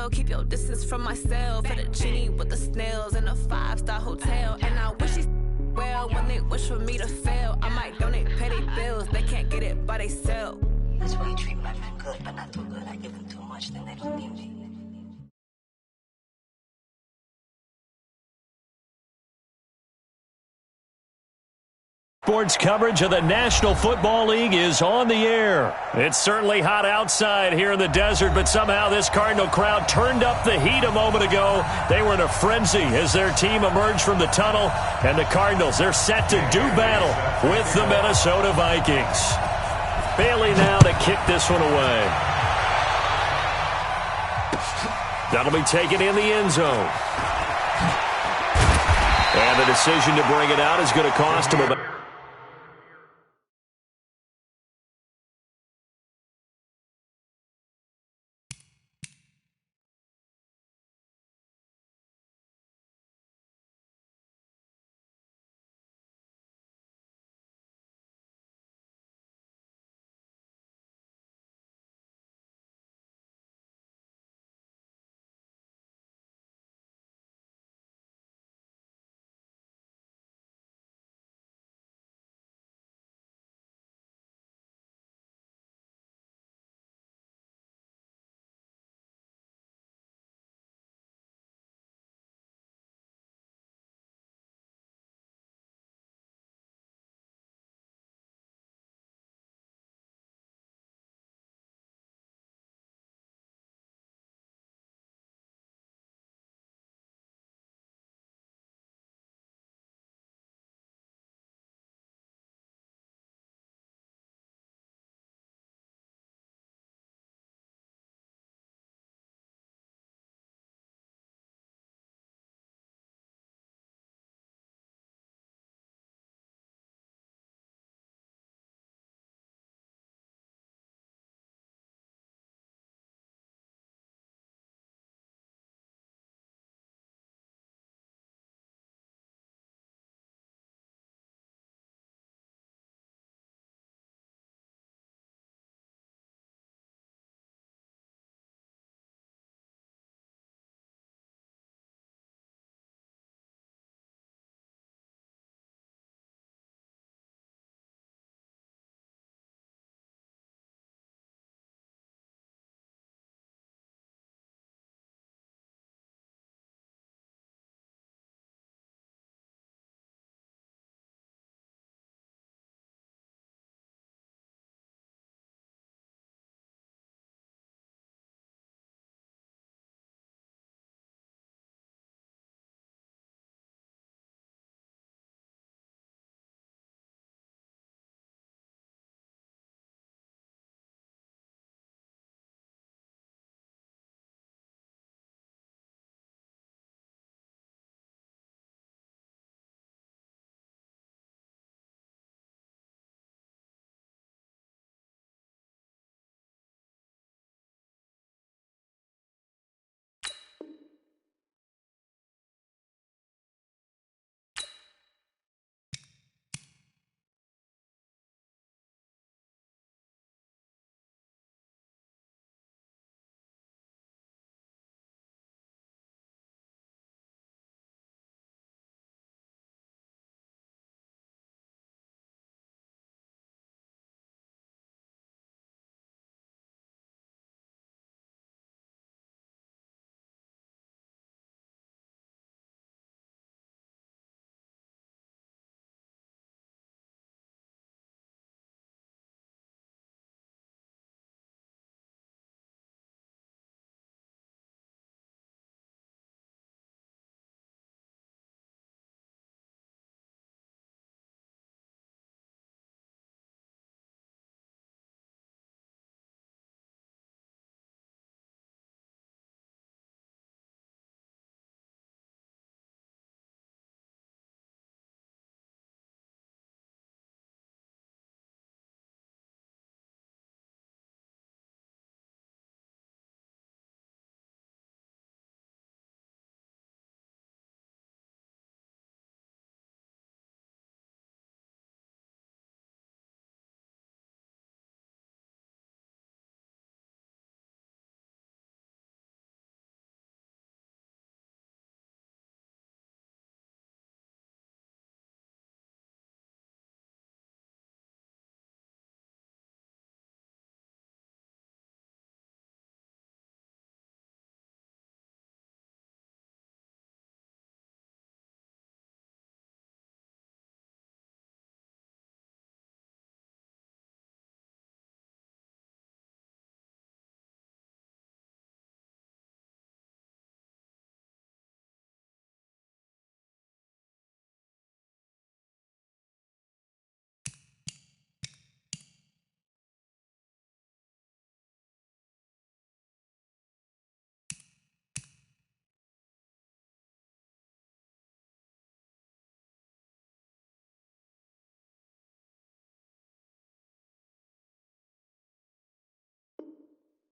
tell. Keep your distance from myself. For the genie with the snails in a 5-star hotel. And I wish he well when they wish for me to fail. I might donate petty bills. They can't get it by themselves. That's why you treat my men good, but not too good. I give them too much, then they don't need me. Sports coverage of the National Football League is on the air. It's certainly hot outside here in the desert, but somehow this Cardinal crowd turned up the heat a moment ago. They were in a frenzy as their team emerged from the tunnel, and the Cardinals, they're set to do battle with the Minnesota Vikings. Bailey now to kick this one away. That'll be taken in the end zone. And the decision to bring it out is going to cost him about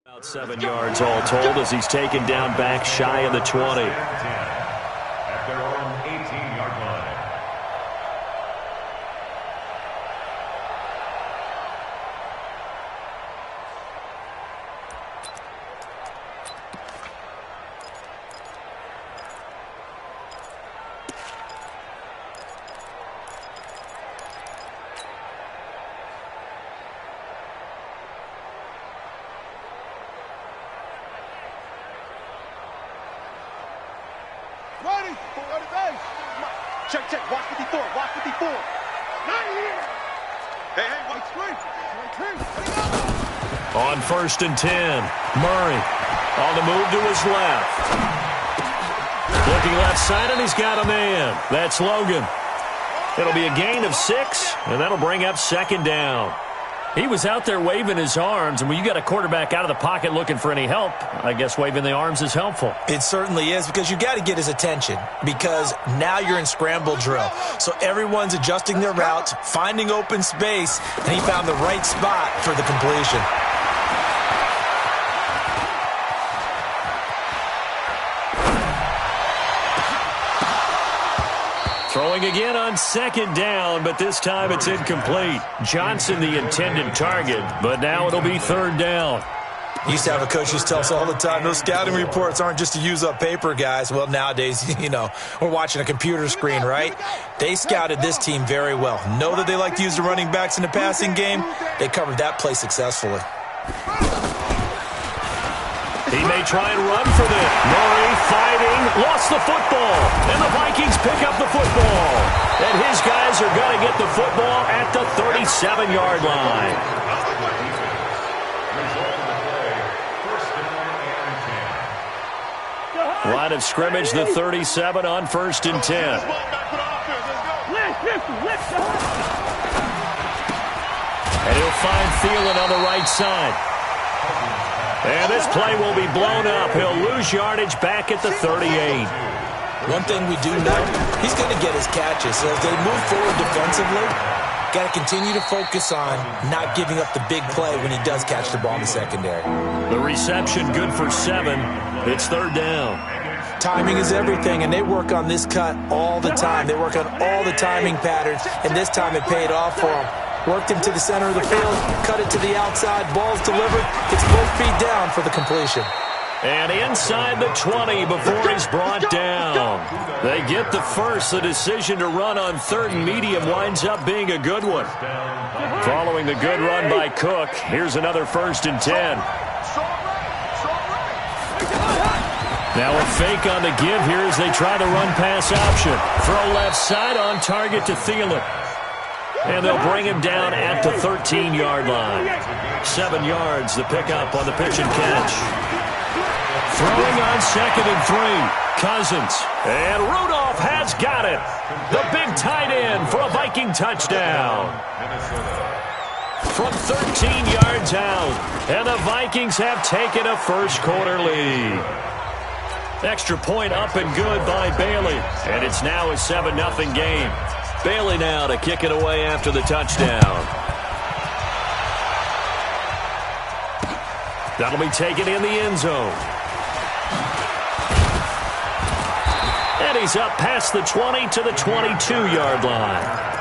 About 7 yards all told as he's taken down back shy of the 20. At their own 18-yard line. Ready, base. Check, watch 54, watch 54. Not here. Hey, watch three. On 1st and 10, Murray on the move to his left. Looking left side, and he's got a man. That's Logan. It'll be a gain of 6, and that'll bring up 2nd down. He was out there waving his arms, and when you got a quarterback out of the pocket looking for any help, I guess waving the arms is helpful. It certainly is, because you got to get his attention, because now you're in scramble drill. So everyone's adjusting their routes, finding open space, and he found the right spot for the completion. Throwing again on 2nd down, but this time it's incomplete. Johnson the intended target, but now it'll be 3rd down. Used to have a coach used to tell us all the time, those scouting reports aren't just to use up paper, guys. Well, nowadays, we're watching a computer screen, right? They scouted this team very well. Know that they like to use the running backs in the passing game. They covered that play successfully. He may try and run for this. Murray fighting, lost the football, and the Vikings pick up the football. And his guys are going to get the football at the 37-yard line. Line of scrimmage, the 37 on 1st and 10. And he'll find Thielen on the right side. And this play will be blown up. He'll lose yardage back at the 38. One thing we do know, he's going to get his catches. So as they move forward defensively, got to continue to focus on not giving up the big play when he does catch the ball in the secondary. The reception good for 7. It's 3rd down. Timing is everything, and they work on this cut all the time. They work on all the timing patterns, and this time it paid off for them. Worked him to the center of the field, cut it to the outside, ball's delivered, gets both feet down for the completion. And inside the 20 before he's brought down. They get the first. The decision to run on 3rd and medium winds up being a good one. Following the good run by Cook, here's another 1st and 10. Now a fake on the give here as they try to run pass option. Throw left side on target to Thielen. And they'll bring him down at the 13-yard line. 7 yards, the pickup on the pitch and catch. Throwing on 2nd and 3. Cousins. And Rudolph has got it. The big tight end for a Viking touchdown. From 13 yards out. And the Vikings have taken a first-quarter lead. Extra point up and good by Bailey. And it's now a 7-0 game. Bailey now to kick it away after the touchdown. That'll be taken in the end zone. And he's up past the 20 to the 22-yard line.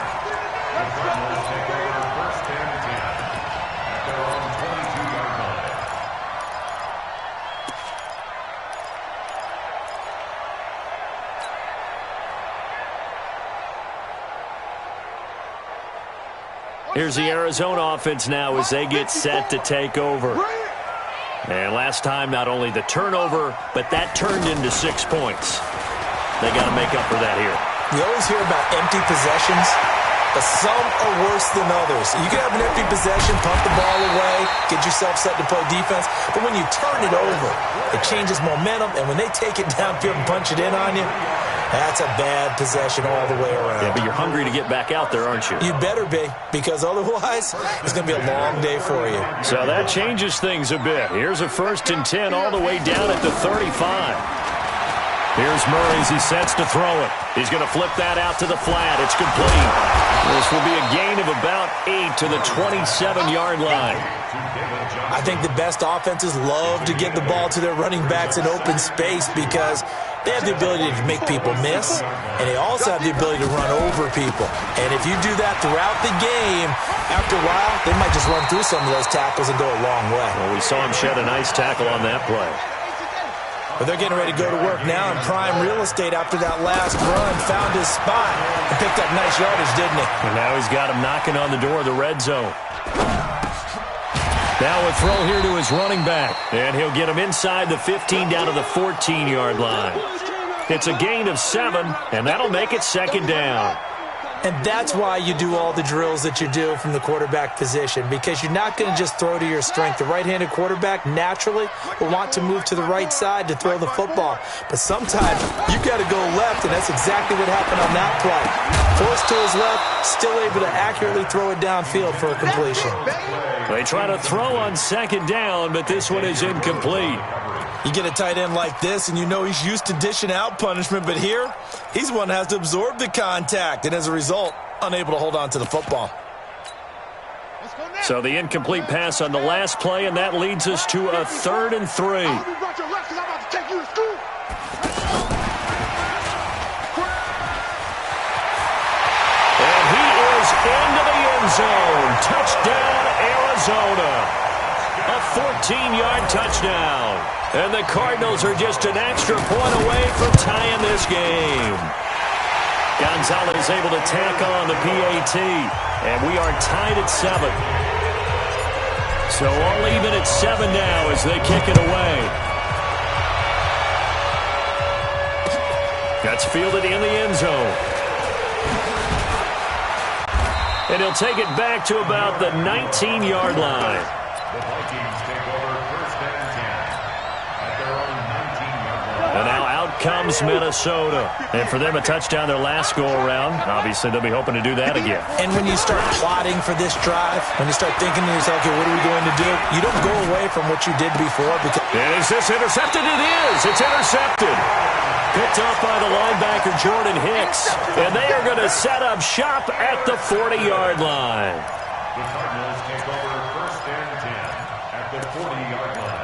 Here's the Arizona offense now as they get set to take over. And last time, not only the turnover, but that turned into 6 points. They got to make up for that here. You always hear about empty possessions, but some are worse than others. You can have an empty possession, pump the ball away, get yourself set to play defense, but when you turn it over, it changes momentum, and when they take it downfield and punch it in on you, that's a bad possession all the way around. Yeah, but you're hungry to get back out there, aren't you? You better be, because otherwise, it's going to be a long day for you. So that changes things a bit. Here's a 1st and 10 all the way down at the 35. Here's Murray as he sets to throw it. He's going to flip that out to the flat. It's complete. This will be a gain of about 8 to the 27-yard line. I think the best offenses love to give the ball to their running backs in open space because they have the ability to make people miss, and they also have the ability to run over people. And if you do that throughout the game, after a while, they might just run through some of those tackles and go a long way. Well, we saw him shed a nice tackle on that play. But they're getting ready to go to work now in prime real estate after that last run. Found his spot and picked up nice yardage, didn't he? And now he's got him knocking on the door of the red zone. Now a throw here to his running back. And he'll get him inside the 15 down to the 14-yard line. It's a gain of 7, and that'll make it second down. And that's why you do all the drills that you do from the quarterback position, because you're not going to just throw to your strength. The right-handed quarterback naturally will want to move to the right side to throw the football. But sometimes you got to go left, and that's exactly what happened on that play. Forced to his left, still able to accurately throw it downfield for a completion. They try to throw on second down, but this one is incomplete. You get a tight end like this, and you know he's used to dishing out punishment, but here, he's one that has to absorb the contact, and as a result, unable to hold on to the football. So the incomplete pass on the last play, and that leads us to a 3rd and 3. And he is into the end zone. Touchdown, Arizona. A 14-yard touchdown. And the Cardinals are just an extra point away from tying this game. Gonzalez able to tack on the PAT. And we are tied at 7. So all even at 7 now as they kick it away. That's fielded in the end zone. And he'll take it back to about the 19-yard line. The Vikings take over 1st and 10 at their own 19-yard line. And now out comes Minnesota. And for them, a touchdown their last go-around. Obviously, they'll be hoping to do that again. And when you start plotting for this drive, when you start thinking to yourself, okay, what are we going to do? You don't go away from what you did before. Because is this intercepted? It is. It's intercepted. Picked off by the linebacker, Jordan Hicks. And they are going to set up shop at the 40-yard line. The Cardinals take over 1st and 10 at the 40-yard line.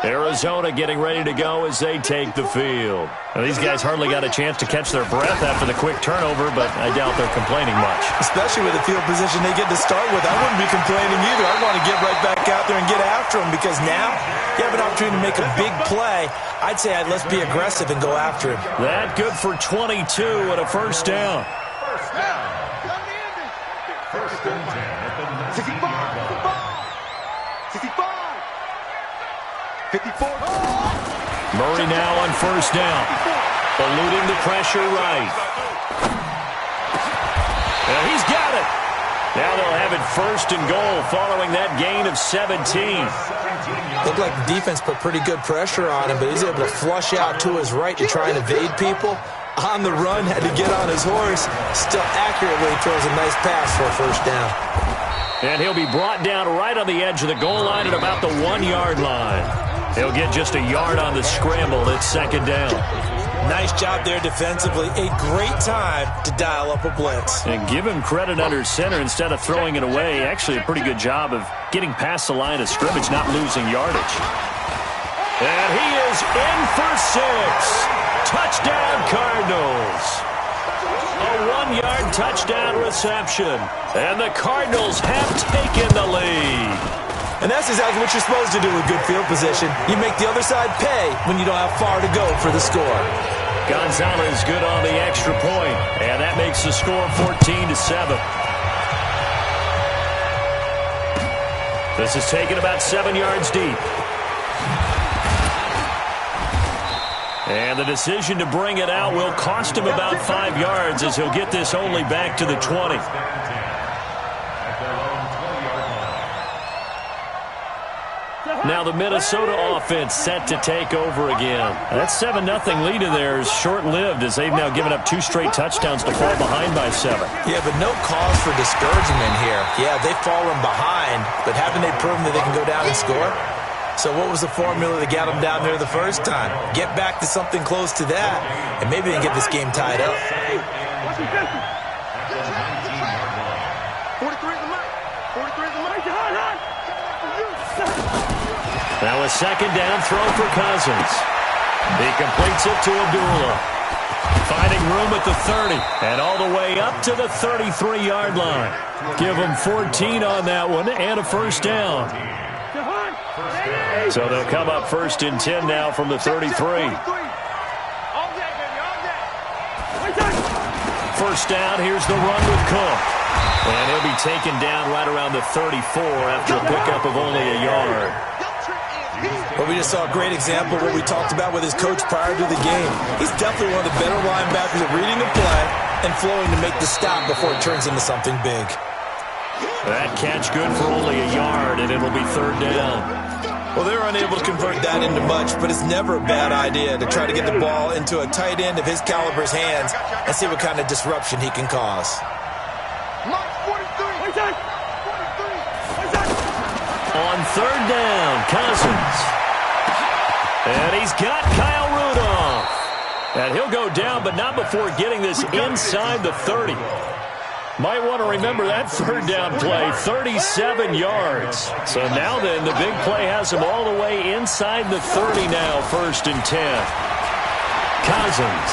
Arizona getting ready to go as they take the field. Now, these guys hardly got a chance to catch their breath after the quick turnover, but I doubt they're complaining much. especially with the field position they get to start with, I wouldn't be complaining either. I want to get right back out there and get after them because now you have an opportunity to make a big play. I'd say let's be aggressive and go after him. That good for 22 and a first down. First down. 1st and 10 at the 19-yard line. 65. 54. Murray now on first down. Eluding the pressure right. And he's got it. Now they'll have it 1st and goal following that gain of 17. Looked like the defense put pretty good pressure on him, but he's able to flush out to his right to try and evade people. On the run, had to get on his horse. Still accurately throws a nice pass for a first down. And he'll be brought down right on the edge of the goal line at about the 1-yard line. He'll get just a yard on the scramble. It's 2nd down. Nice job there defensively. A great time to dial up a blitz. And give him credit under center instead of throwing it away. Actually, a pretty good job of getting past the line of scrimmage, not losing yardage. And he is in for 6. Touchdown, Cardinals. A 1-yard touchdown reception. And the Cardinals have taken the lead. And that's exactly what you're supposed to do with good field position. You make the other side pay when you don't have far to go for the score. Gonzalez good on the extra point, and that makes the score 14-7. This is taken about 7 yards deep. And the decision to bring it out will cost him about 5 yards as he'll get this only back to the 20. Now the Minnesota offense set to take over again. That 7-0 lead of theirs short-lived as they've now given up 2 straight touchdowns to fall behind by 7. Yeah, but no cause for discouragement here. Yeah, they've fallen behind, but haven't they proven that they can go down and score? So what was the formula that got them down there the first time? Get back to something close to that, and maybe they can get this game tied up. 43 is the mic. 43 is the mic. Now a second down throw for Cousins. He completes it to Abdullah. Finding room at the 30 and all the way up to the 33-yard line. Give him 14 on that one and a first down. So they'll come up 1st and 10 now from the 33. First down, here's the run with Cook. And he'll be taken down right around the 34 after a pickup of only a yard. Well, we just saw a great example of what we talked about with his coach prior to the game. He's definitely one of the better linebackers at reading the play and flowing to make the stop before it turns into something big. That catch good for only a yard, and it'll be 3rd down. Well, they're unable to convert that into much, but it's never a bad idea to try to get the ball into a tight end of his caliber's hands and see what kind of disruption he can cause. On 3rd down, Cousins. And he's got Kyle Rudolph. And he'll go down, but not before getting this inside the 30. Might want to remember that 3rd down play, 37 yards. So now then, the big play has him all the way inside the 30 now, 1st and 10. Cousins.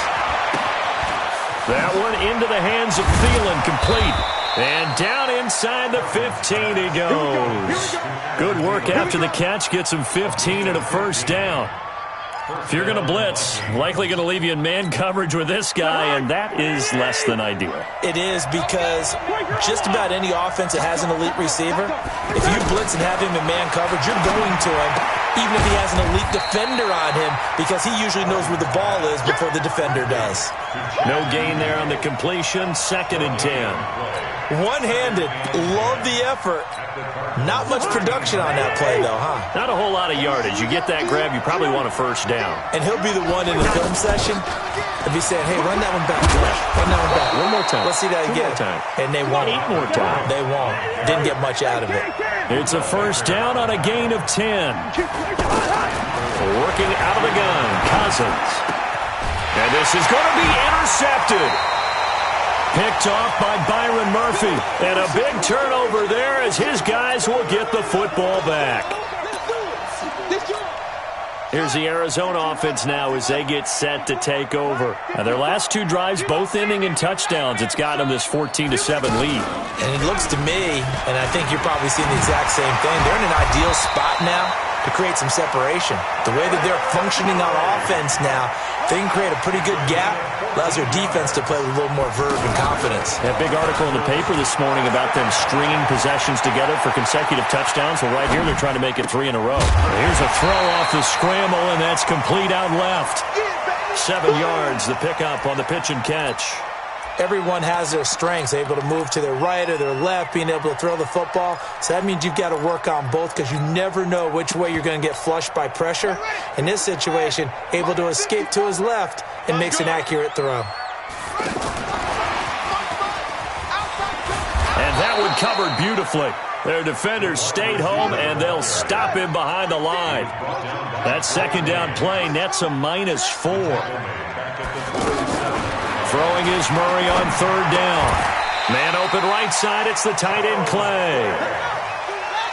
That one into the hands of Thielen, complete. And down inside the 15 he goes. Good work after the catch, gets him 15 and a first down. If you're going to blitz, likely going to leave you in man coverage with this guy, and that is less than ideal. It is, because just about any offense that has an elite receiver, if you blitz and have him in man coverage, you're going to him, even if he has an elite defender on him, because he usually knows where the ball is before the defender does. No gain there on the completion, 2nd and 10. One-handed, love the effort. Not much production on that play, though, huh? Not a whole lot of yardage. You get that grab, you probably want a first down. And he'll be the one in the film session and be saying, hey, run that one back, Josh. Run that one back. One more time. Let's see that again. 2 more time. And they won't. 8 more time. They won't. Didn't get much out of it. It's a first down on a gain of 10. Working out of the gun, Cousins. And this is going to be intercepted. Picked off by Byron Murphy. And a big turnover there as his guys will get the football back. Here's the Arizona offense now as they get set to take over. Now their last 2 drives, both ending in touchdowns. It's got them this 14-7 lead. And it looks to me, and I think you're probably seeing the exact same thing, they're in an ideal spot now to create some separation. The way that they're functioning on offense now, they can create a pretty good gap. Allows their defense to play with a little more verve and confidence. That big article in the paper this morning about them stringing possessions together for consecutive touchdowns. Well, right here they're trying to make it 3 in a row. Here's a throw off the scramble, and that's complete out left. 7 yards, the pickup on the pitch and catch. Everyone has their strengths, able to move to their right or their left, being able to throw the football. So that means you've got to work on both, because you never know which way you're going to get flushed by pressure. In this situation, able to escape to his left and makes an accurate throw. And that one covered beautifully. Their defenders stayed home, and they'll stop him behind the line. That 2nd down play nets a -4. Throwing is Murray on 3rd down. Man open right side, it's the tight end Clay.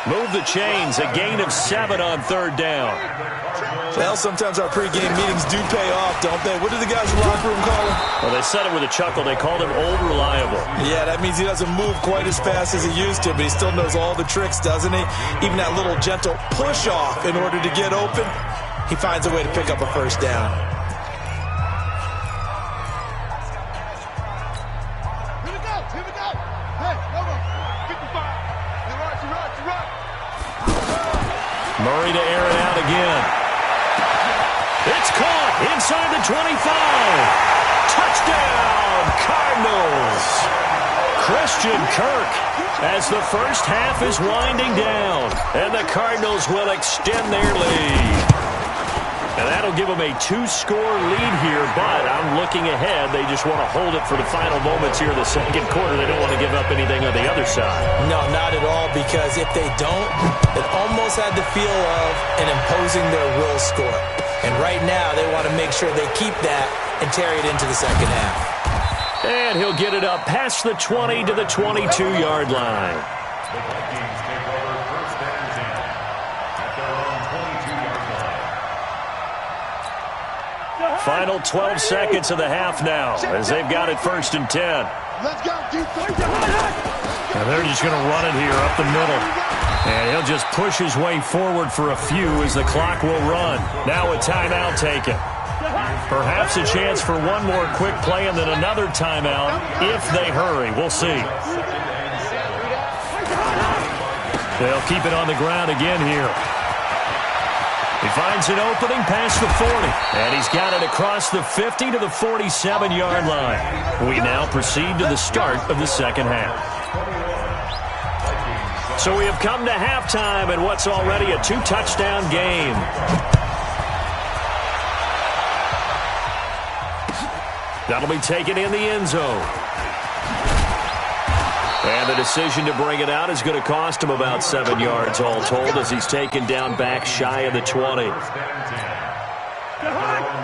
Move the chains, a gain of 7 on 3rd down. Well, sometimes our pregame meetings do pay off, don't they? What do the guys in the locker room call him? Well, they said it with a chuckle. They called him old reliable. Yeah, that means he doesn't move quite as fast as he used to, but he still knows all the tricks, doesn't he? Even that little gentle push-off in order to get open, he finds a way to pick up a first down. Murray to air it out again. It's caught inside the 25. Touchdown, Cardinals. Christian Kirk as the first half is winding down, and the Cardinals will extend their lead. And that'll give them a 2-score lead here, but I'm looking ahead. They just want to hold it for the final moments here in the second quarter. They don't want to give up anything on the other side. No, not at all, because if they don't, it almost had the feel of an imposing their will score. And right now, they want to make sure they keep that and carry it into the second half. And he'll get it up past the 20 to the 22-yard line. The Vikings take over first and 10 at their own 22-yard line. Final 12 seconds of the half now as they've got it first and 10. Let's go, defense. And they're just going to run it here up the middle. And he'll just push his way forward for a few as the clock will run. Now a timeout taken. Perhaps a chance for one more quick play and then another timeout if they hurry. We'll see. They'll keep it on the ground again here. He finds an opening past the 40, and he's got it across the 50 to the 47-yard line. We now proceed to the start of the second half. So we have come to halftime in what's already a 2-touchdown game. That'll be taken in the end zone. And the decision to bring it out is going to cost him about 7 yards all told as he's taken down back shy of the 20.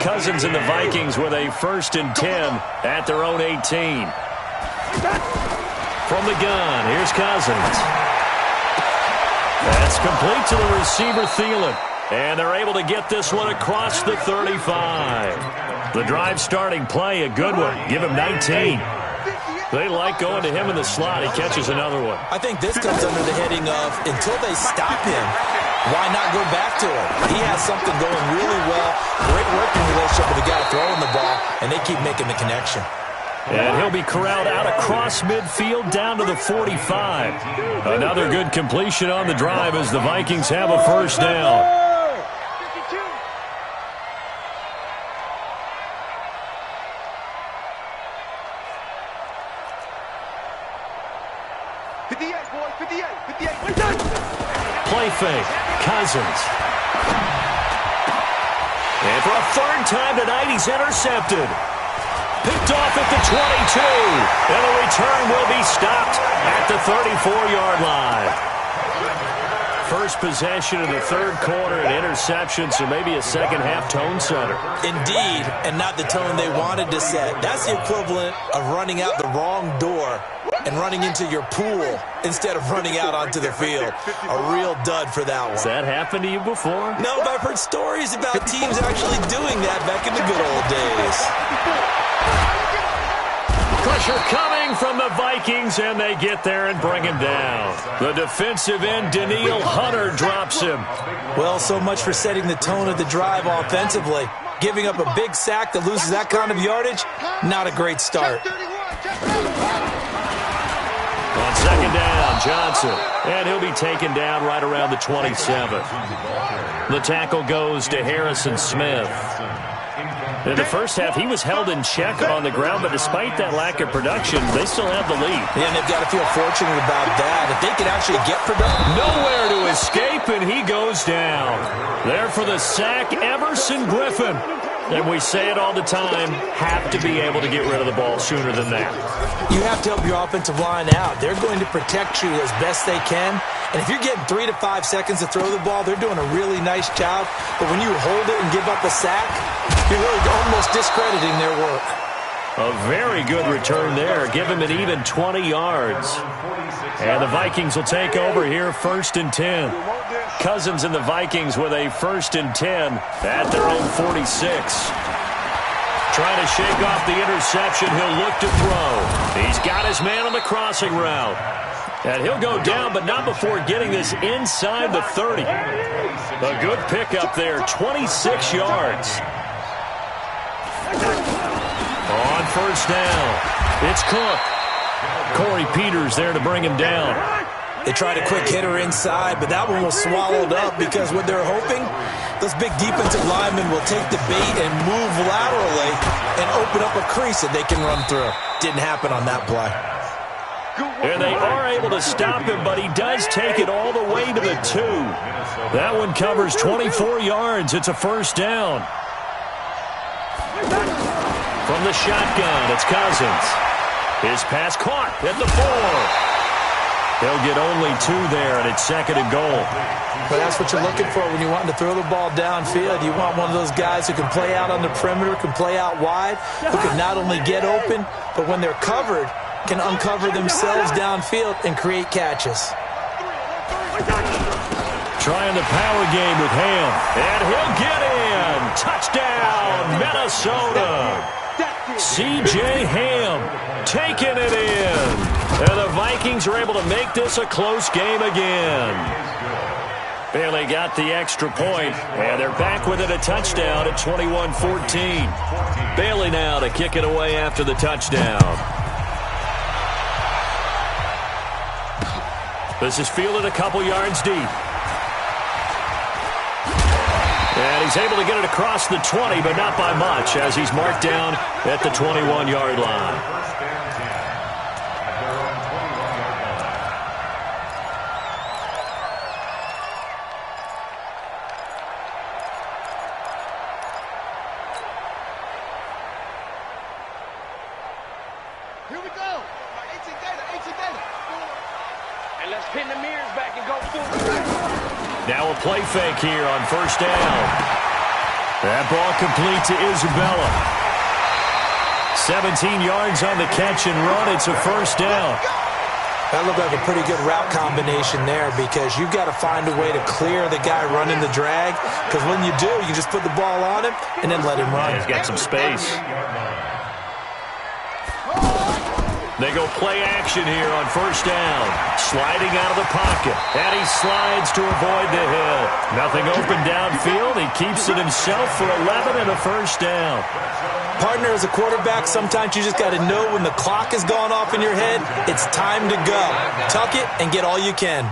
Cousins and the Vikings with a 1st and 10 at their own 18. From the gun, here's Cousins. That's complete to the receiver, Thielen. And they're able to get this one across the 35. The drive starting play, a good one. Give him 19. They like going to him in the slot. He catches another one. I think this comes under the heading of until they stop him, why not go back to him? He has something going really well. Great working relationship with the guy throwing the ball, and they keep making the connection. And he'll be corralled out across midfield down to the 45. Another good completion on the drive as the Vikings have a first down. Play fake. Cousins. And for a 3rd time tonight, he's intercepted. Picked off at the 22. And the return will be stopped at the 34-yard line. First possession of the 3rd quarter, an interception, so maybe a second-half tone setter. Indeed, and not the tone they wanted to set. That's the equivalent of running out the wrong door and running into your pool instead of running out onto the field. A real dud for that one. Has that happened to you before? No, but I've heard stories about teams actually doing that back in the good old days. Pressure coming from the Vikings, and they get there and bring him down. The defensive end, Daniil Hunter, drops him. Well, so much for setting the tone of the drive offensively. Giving up a big sack that loses that kind of yardage, not a great start. On second down, Johnson. And he'll be taken down right around the 27. The tackle goes to Harrison Smith. In the first half, he was held in check on the ground, but despite that lack of production, they still have the lead. Yeah, and they've got to feel fortunate about that. If they could actually get production. Nowhere to escape, and he goes down. There for the sack, Everson Griffin. And we say it all the time, have to be able to get rid of the ball sooner than that. You have to help your offensive line out. They're going to protect you as best they can. And if you're getting 3 to 5 seconds to throw the ball, they're doing a really nice job. But when you hold it and give up a sack, you're really almost discrediting their work. A very good return there. Give him an even 20 yards. And the Vikings will take over here 1st and 10. Cousins and the Vikings with a 1st and 10 at their own 46. Trying to shake off the interception. He'll look to throw. He's got his man on the crossing route. And he'll go down, but not before getting this inside the 30. A good pickup there, 26 yards. On first down, it's Cook. Corey Peters there to bring him down. They tried a quick hitter inside, but that one was swallowed up because what they're hoping, those big defensive linemen will take the bait and move laterally and open up a crease that they can run through. Didn't happen on that play. And they are able to stop him, but he does take it all the way to the 2. That one covers 24 yards. It's a first down. From the shotgun, it's Cousins. His pass caught at the 4. They'll get only 2 there, and it's second and goal. But that's what you're looking for when you want to throw the ball downfield. You want one of those guys who can play out on the perimeter, can play out wide, who can not only get open, but when they're covered, can uncover themselves downfield and create catches. Trying the power game with Ham, and he'll get in. Touchdown, Minnesota. C.J. Ham taking it in. And the Vikings are able to make this a close game again. Bailey got the extra point, and they're back within a touchdown at 21-14. Bailey now to kick it away after the touchdown. This is fielded a couple yards deep. And he's able to get it across the 20, but not by much, as he's marked down at the 21-yard line. Here we go. 18 data. And let's pin the mirrors back and go forward. Now a play fake here on first down. That ball complete to Isabella. 17 yards on the catch and run. It's a first down. That looked like a pretty good route combination there, because you've got to find a way to clear the guy running the drag, because when you do, you just put the ball on him and then let him run. He's got some space. They go play action here on first down. Sliding out of the pocket. And he slides to avoid the hit. Nothing open downfield. He keeps it himself for 11 and a first down. Partner, as a quarterback, sometimes you just got to know when the clock has gone off in your head, it's time to go. Tuck it and get all you can.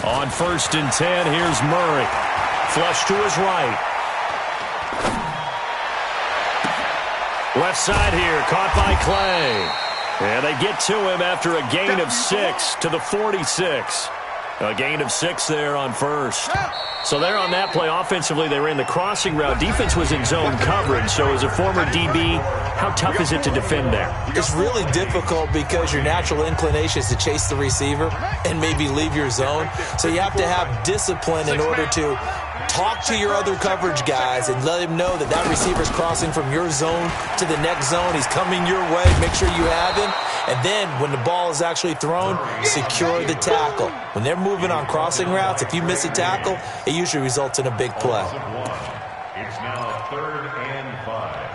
On first and 10, here's Murray. Flush to his right. Left side here, caught by Clay. And they get to him after a gain of 6 to the 46. A gain of 6 there on first. So there on that play, offensively, they ran the crossing route. Defense was in zone coverage. So as a former DB, how tough is it to defend there? It's really difficult because your natural inclination is to chase the receiver and maybe leave your zone. So you have to have discipline in order to talk to your other coverage guys and let him know that that receiver's crossing from your zone to the next zone. He's coming your way. Make sure you have him. And then when the ball is actually thrown, secure the tackle. When they're moving on crossing routes, if you miss a tackle, it usually results in a big play. It's now 3rd and 5.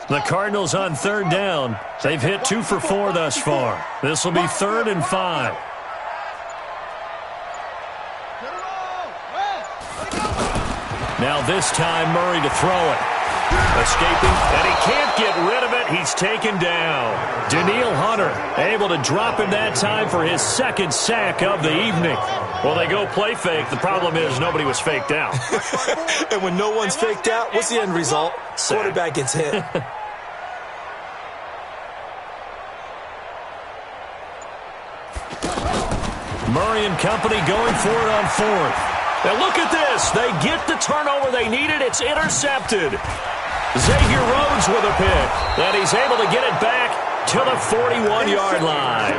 The Cardinals on third down. They've hit 2 for 4 thus far. This will be 3rd and 5. Now this time Murray to throw it. Escaping, and he can't get rid of it. He's taken down. Daniil Hunter able to drop him that time for his 2nd sack of the evening. Well, they go play fake. The problem is nobody was faked out. And when no one's faked out, what's the end result? Sack. Quarterback gets hit. Murray and company going for it on 4th. Now look at this. They get the turnover they needed. It's intercepted. Xavier Rhodes with a pick. And he's able to get it back to the 41-yard line.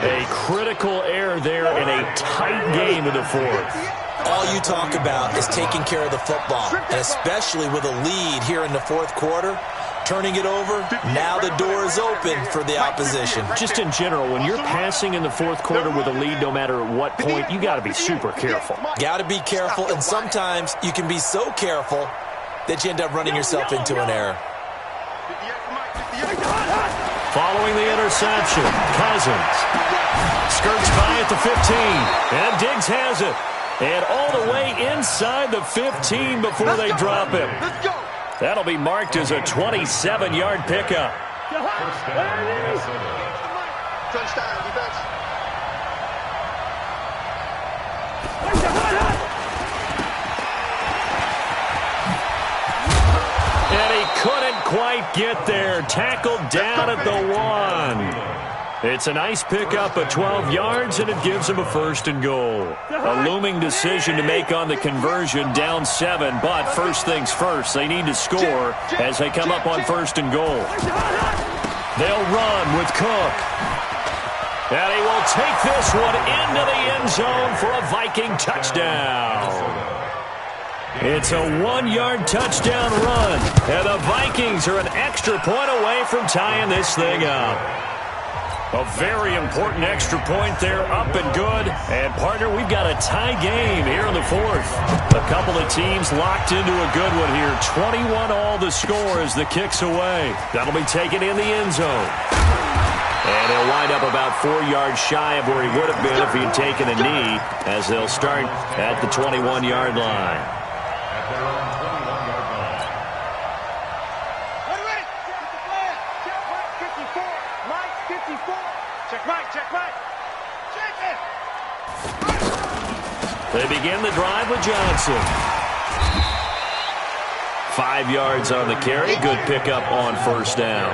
A critical error there in a tight game in the 4th. All you talk about is taking care of the football, and especially with a lead here in the 4th quarter. Turning it over, now the door is open for the opposition. Just in general, when you're passing in the 4th quarter with a lead, no matter at what point, you got to be super careful. Got to be careful, and sometimes you can be so careful that you end up running yourself into an error. Following the interception, Cousins skirts by at the 15, and Diggs has it. And all the way inside the 15 before they drop him. Let's go. That'll be marked as a 27-yard pickup. Touchdown, defense. And he couldn't quite get there. Tackled down at the 1. It's a nice pickup of 12 yards, and it gives him a 1st and goal. A looming decision to make on the conversion, down 7, but first things first, they need to score as they come up on 1st and goal. They'll run with Cook. And he will take this one into the end zone for a Viking touchdown. It's a 1-yard touchdown run, and the Vikings are an extra point away from tying this thing up. A very important extra point there, up and good. And, partner, we've got a tie game here in the 4th. A couple of teams locked into a good one here. 21-all the score as the kick's away. That'll be taken in the end zone. And he'll wind up about 4 yards shy of where he would have been if he'd taken a knee, as they'll start at the 21-yard line. At their own 21-yard line. Ready? Get the flag. Check Mike 54. Mike 54. Check Mike. Check Mike. Check it. They begin the drive with Johnson. 5 yards on the carry. Good pickup on 1st down.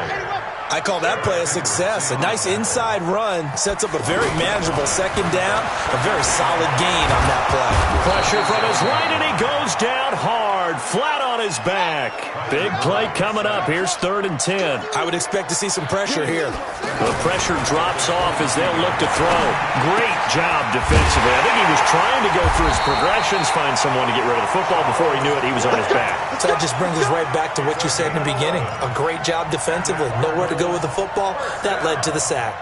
I call that play a success. A nice inside run sets up a very manageable 2nd down. A very solid gain on that play. Pressure from his right, and he goes down hard, flat on his back. Big play coming up. Here's 3rd and 10. I would expect to see some pressure here. The pressure drops off as they'll look to throw. Great job defensively. I think he was trying to go through his progressions, find someone to get rid of the football. Before he knew it, he was on his back. So that just brings us right back to what you said in the beginning. A great job defensively. Nowhere to go with the football. That led to the sack.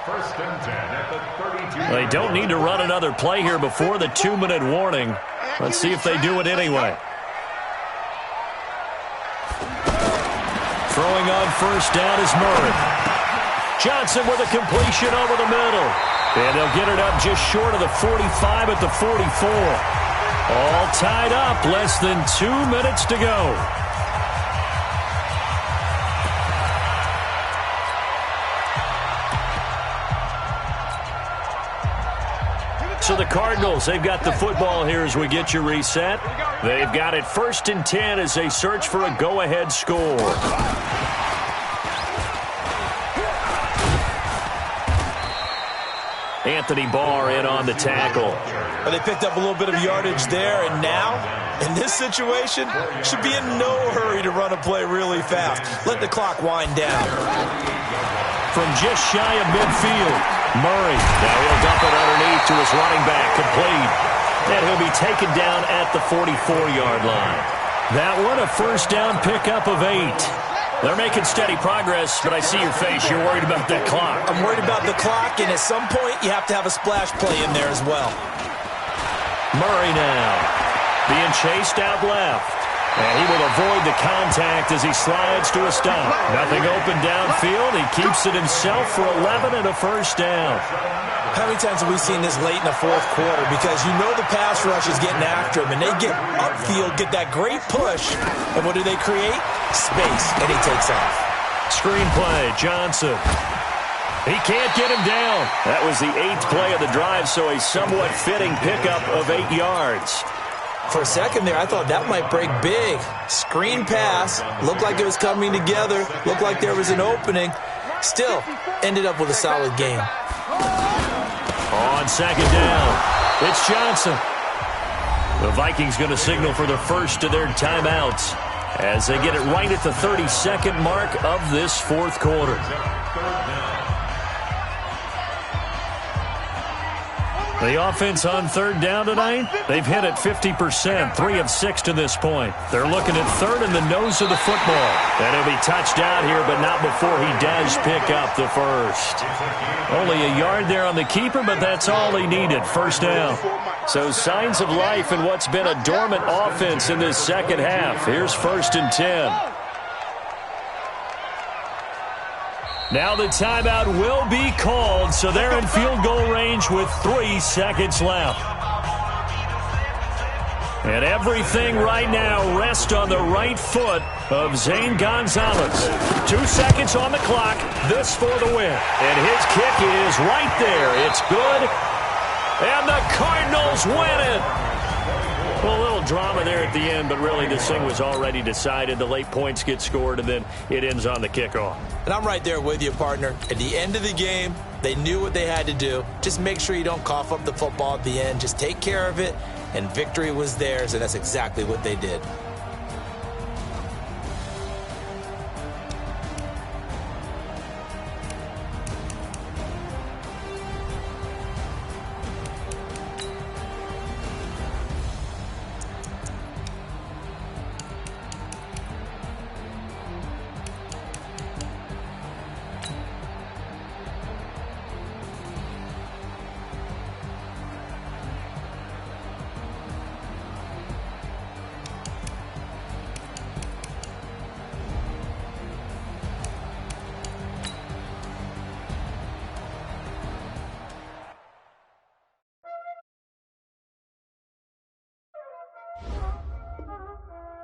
1st and 10 at the 32. They don't need to run another play here before the 2-minute warning. Let's see if they do it anyway. Throwing on 1st down is Murray. Johnson with a completion over the middle. And they'll get it up just short of the 45 at the 44. All tied up, less than 2 minutes to go. So the Cardinals, they've got the football here as we get you reset. They've got it 1st and 10 as they search for a go-ahead score. Anthony Barr in on the tackle. Well, they picked up a little bit of yardage there, and now, in this situation, should be in no hurry to run a play really fast. Let the clock wind down. From just shy of midfield, Murray. Now he'll dump it underneath to his running back, complete. And he'll be taken down at the 44-yard line. That one, a 1st down pickup of 8. They're making steady progress, but I see your face. You're worried about that clock. I'm worried about the clock, and at some point, you have to have a splash play in there as well. Murray now being chased out left. And he will avoid the contact as he slides to a stop. Nothing open downfield. He keeps it himself for 11 and a 1st down. How many times have we seen this late in the 4th quarter? Because you know the pass rush is getting after him, and they get upfield, get that great push. And what do they create? Space, and he takes off. Screenplay, Johnson. He can't get him down. That was the 8th play of the drive, so a somewhat fitting pickup of 8 yards. For a second there, I thought that might break big. Screen pass. Looked like it was coming together. Looked like there was an opening. Still, ended up with a solid game. On 2nd down, it's Johnson. The Vikings going to signal for the first of their timeouts as they get it right at the 32nd mark of this 4th quarter. The offense on 3rd down tonight, they've hit it 50%, 3 of 6 to this point. They're looking at 3rd in the nose of the football. And he'll be touched out here, but not before he does pick up the 1st. Only a yard there on the keeper, but that's all he needed, 1st down. So signs of life in what's been a dormant offense in this 2nd half. Here's 1st and 10. Now the timeout will be called, so they're in field goal range with 3 seconds left. And everything right now rests on the right foot of Zane Gonzalez. 2 seconds on the clock. This for the win. And his kick is right there. It's good. And the Cardinals win it. Well, a little drama there at the end, but really this thing was already decided. The late points get scored, and then it ends on the kickoff. And I'm right there with you, partner. At the end of the game, they knew what they had to do. Just make sure you don't cough up the football at the end. Just take care of it, and victory was theirs, and that's exactly what they did.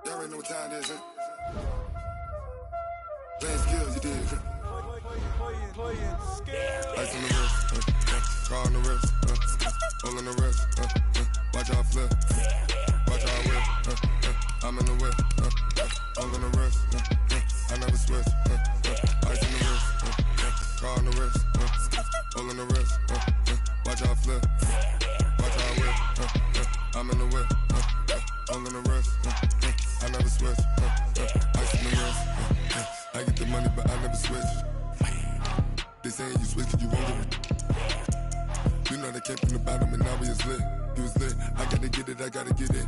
Y'all already know what time it is, huh? Playing skills, you did, huh? Ice on the wrist, car on the wrist, hole in the wrist, watch out flip, watch out whip, I'm in the whip, hole in the wrist, I never switch, ice on the wrist, car on the wrist, hole in the wrist, watch out flip, watch out whip, I'm in the whip, hole in the wrist, I never switch, ice in the wrist, I get the money but I never switch. They saying you switch 'cause you won't get it. You know they came from the bottom and now we is lit. You was lit, I gotta get it, I gotta get it.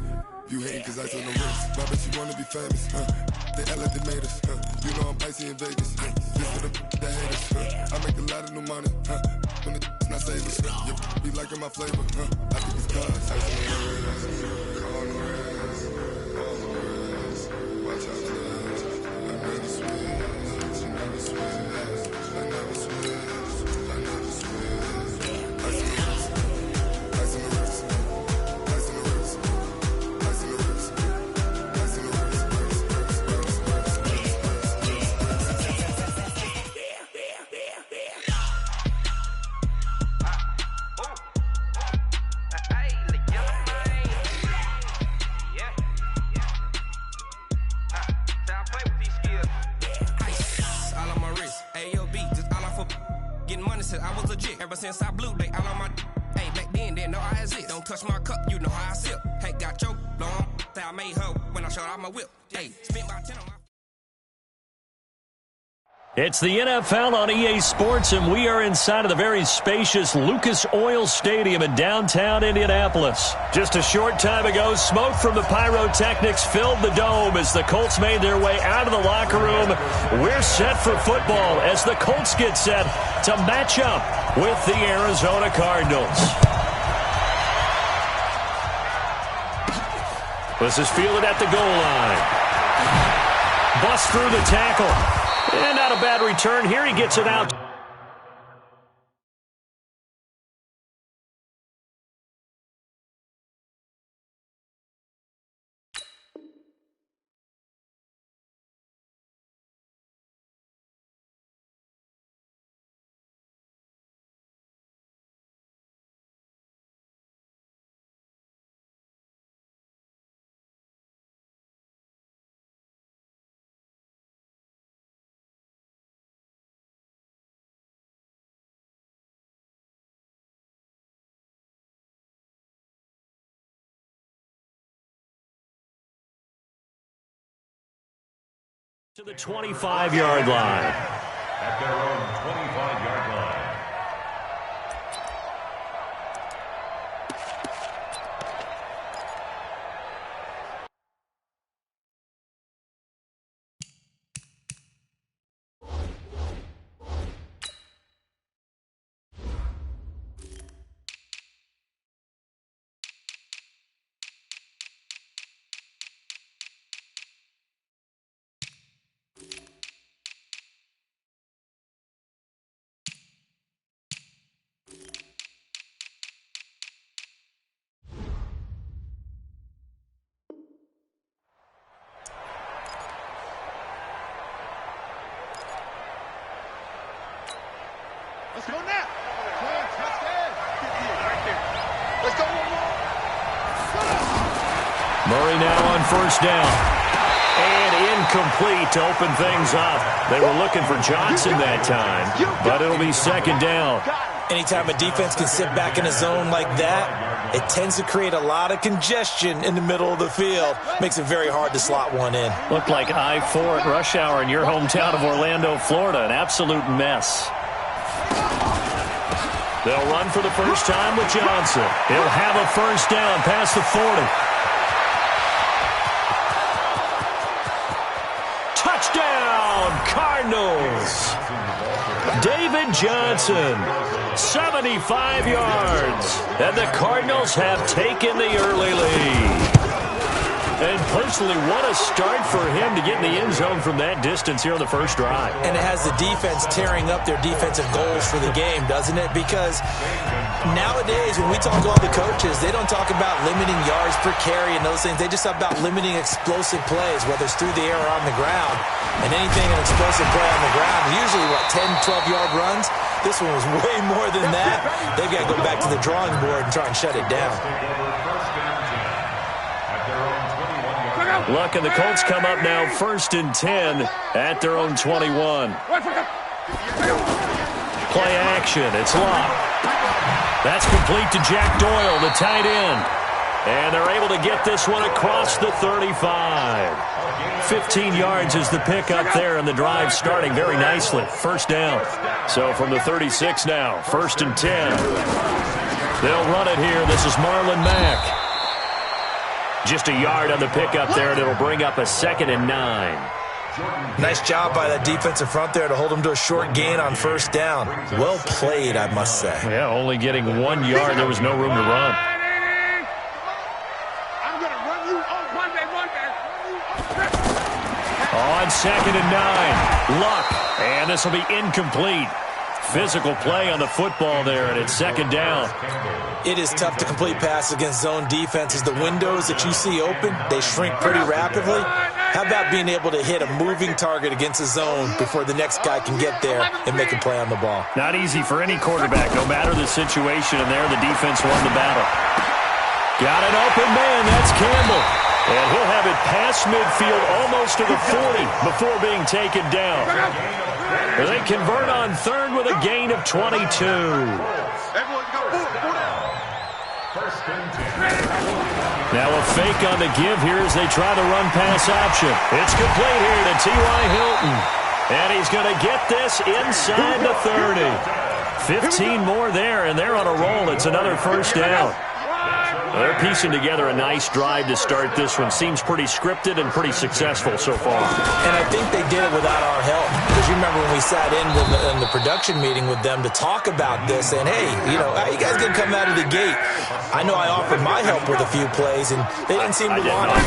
You hating 'cause ice on the wrist. Why bet you wanna be famous, They Ella they made us, You know I'm icy in Vegas, This for the haters, I make a lot of new money, When it's not savers, You be liking my flavor, I think it's cause ice on the wrist, car on the wrist, all the wrist. Watch out for this, I never switch, I never switch. I never switch, I never switch. Ice in the wrist, ice in the wrist, ice in the wrist, ice in the wrist, ice in the wrist, all on my wrist, AOB, just all off of getting money since I was legit. Ever since I blew, they all on my hey, back then, didn't know I exist. Don't touch my cup, you know how I sip. Hey, got your long, say I made her when I showed out my whip. Hey, spent my 10 on my. It's the NFL on EA Sports, and we are inside of the very spacious Lucas Oil Stadium in downtown Indianapolis. Just a short time ago, smoke from the pyrotechnics filled the dome as the Colts made their way out of the locker room. We're set for football as the Colts get set to match up with the Arizona Cardinals. This is fielded at the goal line. Bust through the tackle. And not a bad return here. He gets it out. To the 25-yard line. At their own 25-yard line. Go now. Right there. Let's go. Murray now on first down. And incomplete to open things up. They were looking for Johnson that time, but it'll be second down. Anytime a defense can sit back in a zone like that, it tends to create a lot of congestion in the middle of the field. Makes it very hard to slot one in. Looked like I-4 at rush hour in your hometown of Orlando, Florida. An absolute mess. They'll run for the first time with Johnson. He'll have a first down past the 40. Touchdown, Cardinals. David Johnson, 75 yards. And the Cardinals have taken the early lead. And personally, what a start for him to get in the end zone from that distance here on the first drive. And it has the defense tearing up their defensive goals for the game, doesn't it? Because nowadays, when we talk to all the coaches, they don't talk about limiting yards per carry and those things. They just talk about limiting explosive plays, whether it's through the air or on the ground. And anything an explosive play on the ground, usually, 10, 12-yard runs? This one was way more than that. They've got to go back to the drawing board and try and shut it down. Luck, and the Colts come up now first and 10 at their own 21. Play action. It's Luck. That's complete to Jack Doyle, the tight end. And they're able to get this one across the 35. 15 yards is the pickup there, and the drive starting very nicely. First down. So from the 36 now, first and 10. They'll run it here. This is Marlon Mack. Just a yard on the pickup there, and it'll bring up a 2nd and 9. Nice job by that defensive front there to hold them to a short gain on first down. Well played, I must say. Yeah, only getting 1 yard. There was no room to run. I'm going to run you on one day. On 2nd and 9. Luck, and this will be incomplete. Physical play on the football there, and it's second down. It is tough to complete passes against zone defenses. The windows that you see open, they shrink pretty rapidly. How about being able to hit a moving target against a zone before the next guy can get there and make a play on the ball? Not easy for any quarterback, no matter the situation, and there the defense won the battle. Got an open man, that's Campbell. And he'll have it past midfield almost to the 40 before being taken down. They convert on third with a gain of 22. Now a fake on the give here as they try the run-pass option. It's complete here to T.Y. Hilton. And he's going to get this inside the 30. 15 more there, and they're on a roll. It's another first down. They're piecing together a nice drive to start this one. Seems pretty scripted and pretty successful so far. And I think they did it without our help. Because you remember when we sat in the production meeting with them to talk about this, and hey, how you guys going to come out of the gate? I know I offered my help with a few plays, and they didn't seem to want it.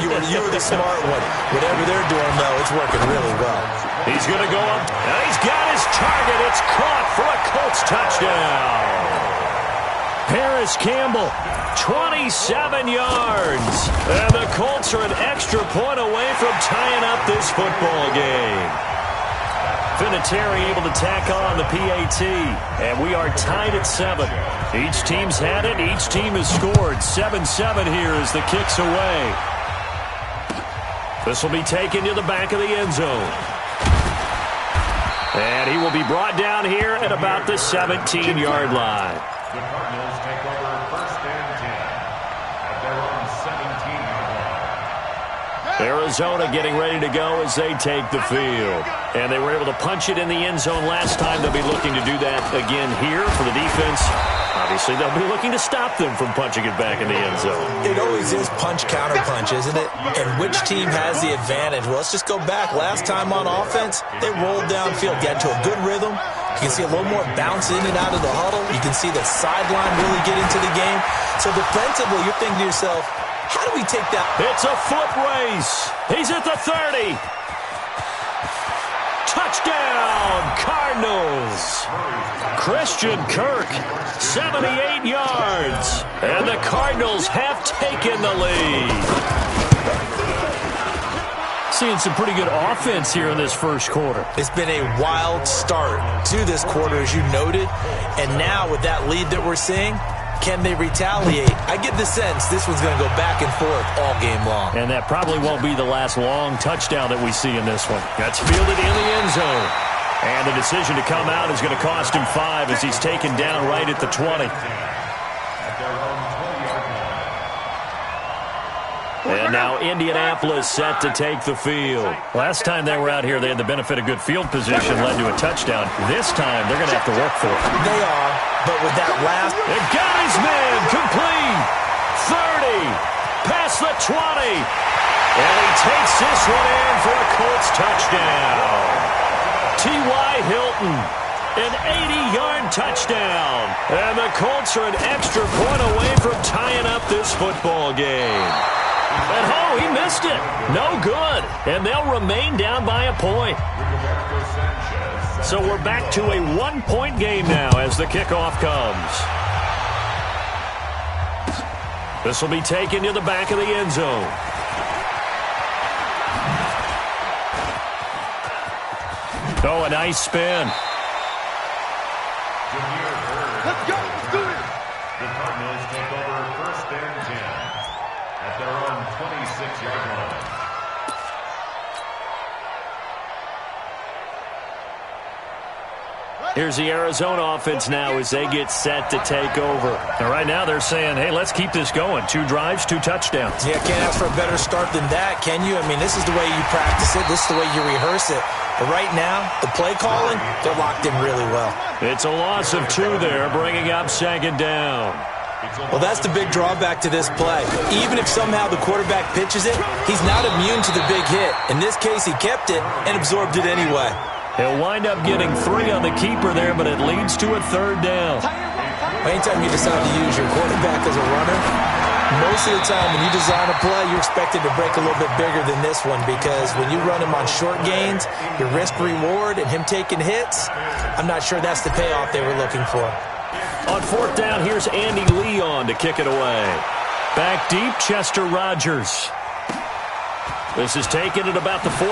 You were the smart one. Whatever they're doing, though, it's working really well. He's going to go up. And he's got his target. It's caught for a Colts touchdown. Paris Campbell, 27 yards. And the Colts are an extra point away from tying up this football game. Vinatieri able to tack on the PAT. And we are tied at 7. Each team's had it. Each team has scored. 7-7 here as the kick's away. This will be taken to the back of the end zone. And he will be brought down here at about the 17-yard line. The Cardinals take over first and 10 at their own 17-yard line. Arizona getting ready to go as they take the field. And they were able to punch it in the end zone last time. They'll be looking to do that again here for the defense. Obviously, they'll be looking to stop them from punching it back in the end zone. It always is punch-counter-punch, isn't it? And which team has the advantage? Well, let's just go back. Last time on offense, they rolled downfield, got into a good rhythm. You can see a little more bounce in and out of the huddle. You can see the sideline really get into the game. So defensively, you're thinking to yourself, how do we take that? It's a foot race. He's at the 30. Touchdown, Cardinals. Christian Kirk, 78 yards. And the Cardinals have taken the lead. seeing some pretty good offense here in this first quarter. It's been a wild start to this quarter, as you noted. And now with that lead that we're seeing, can they retaliate? I get the sense this one's going to go back and forth all game long. And that probably won't be the last long touchdown that we see in this one. That's fielded in the end zone. And the decision to come out is going to cost him 5 as he's taken down right at the 20. And now Indianapolis set to take the field. Last time they were out here, they had the benefit of good field position, led to a touchdown. This time, they're going to have to work for it. They are, but with that last... It got his man, complete. 30, past the 20. And he takes this one in for a Colts touchdown. T.Y. Hilton, an 80-yard touchdown. And the Colts are an extra point away from tying up this football game. And oh, he missed it. No good. And they'll remain down by a point. So we're back to a 1-point game now as the kickoff comes. This will be taken to the back of the end zone. Oh, a nice spin. Let's go. Let's do it. The Cardinals take over 1st and 10 at their own 26-yard line. Here's the Arizona offense now as they get set to take over. And right now they're saying, hey, let's keep this going. 2 drives, 2 touchdowns. Yeah, can't ask for a better start than that, can you? I mean, this is the way you practice it. This is the way you rehearse it. But right now, the play calling, they're locked in really well. It's a loss of 2 there, bringing up 2nd down. Well, that's the big drawback to this play. Even if somehow the quarterback pitches it, he's not immune to the big hit. In this case, he kept it and absorbed it anyway. He'll wind up getting 3 on the keeper there, but it leads to a 3rd down. Anytime you decide to use your quarterback as a runner, most of the time when you design a play, you're expected to break a little bit bigger than this one because when you run him on short gains, your risk-reward and him taking hits, I'm not sure that's the payoff they were looking for. On 4th down, here's Andy Leon to kick it away. Back deep, Chester Rogers. This is taken at about the 14.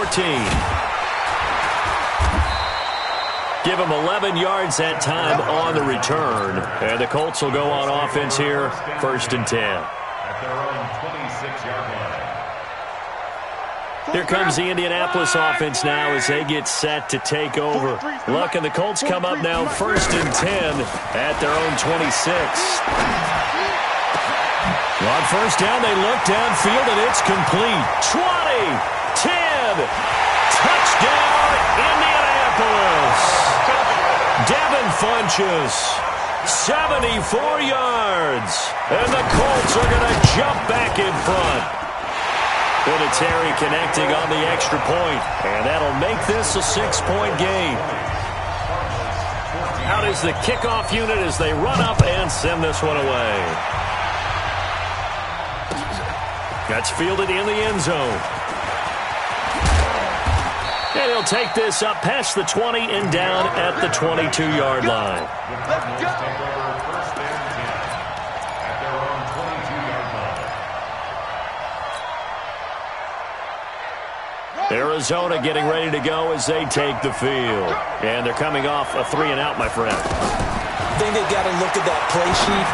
Give him 11 yards that time on the return. And the Colts will go on offense here, 1st and 10. At their own 26-yard line. Here comes the Indianapolis offense now as they get set to take over. Look, and the Colts come up now 1st and 10 at their own 26. On 1st down, they look downfield, and it's complete. 20, 10, touchdown, Indianapolis. Devin Funchess, 74 yards. And the Colts are going to jump back in front. Vinatieri connecting on the extra point. And that'll make this a 6-point game. Out is the kickoff unit as they run up and send this one away. That's fielded in the end zone. And he'll take this up past the 20 and down at the 22-yard line. Let's go. Take over 1st and 10 at their own 22-yard line. Arizona getting ready to go as they take the field. And they're coming off a 3-and-out, my friend. I think they've got to look at that play sheet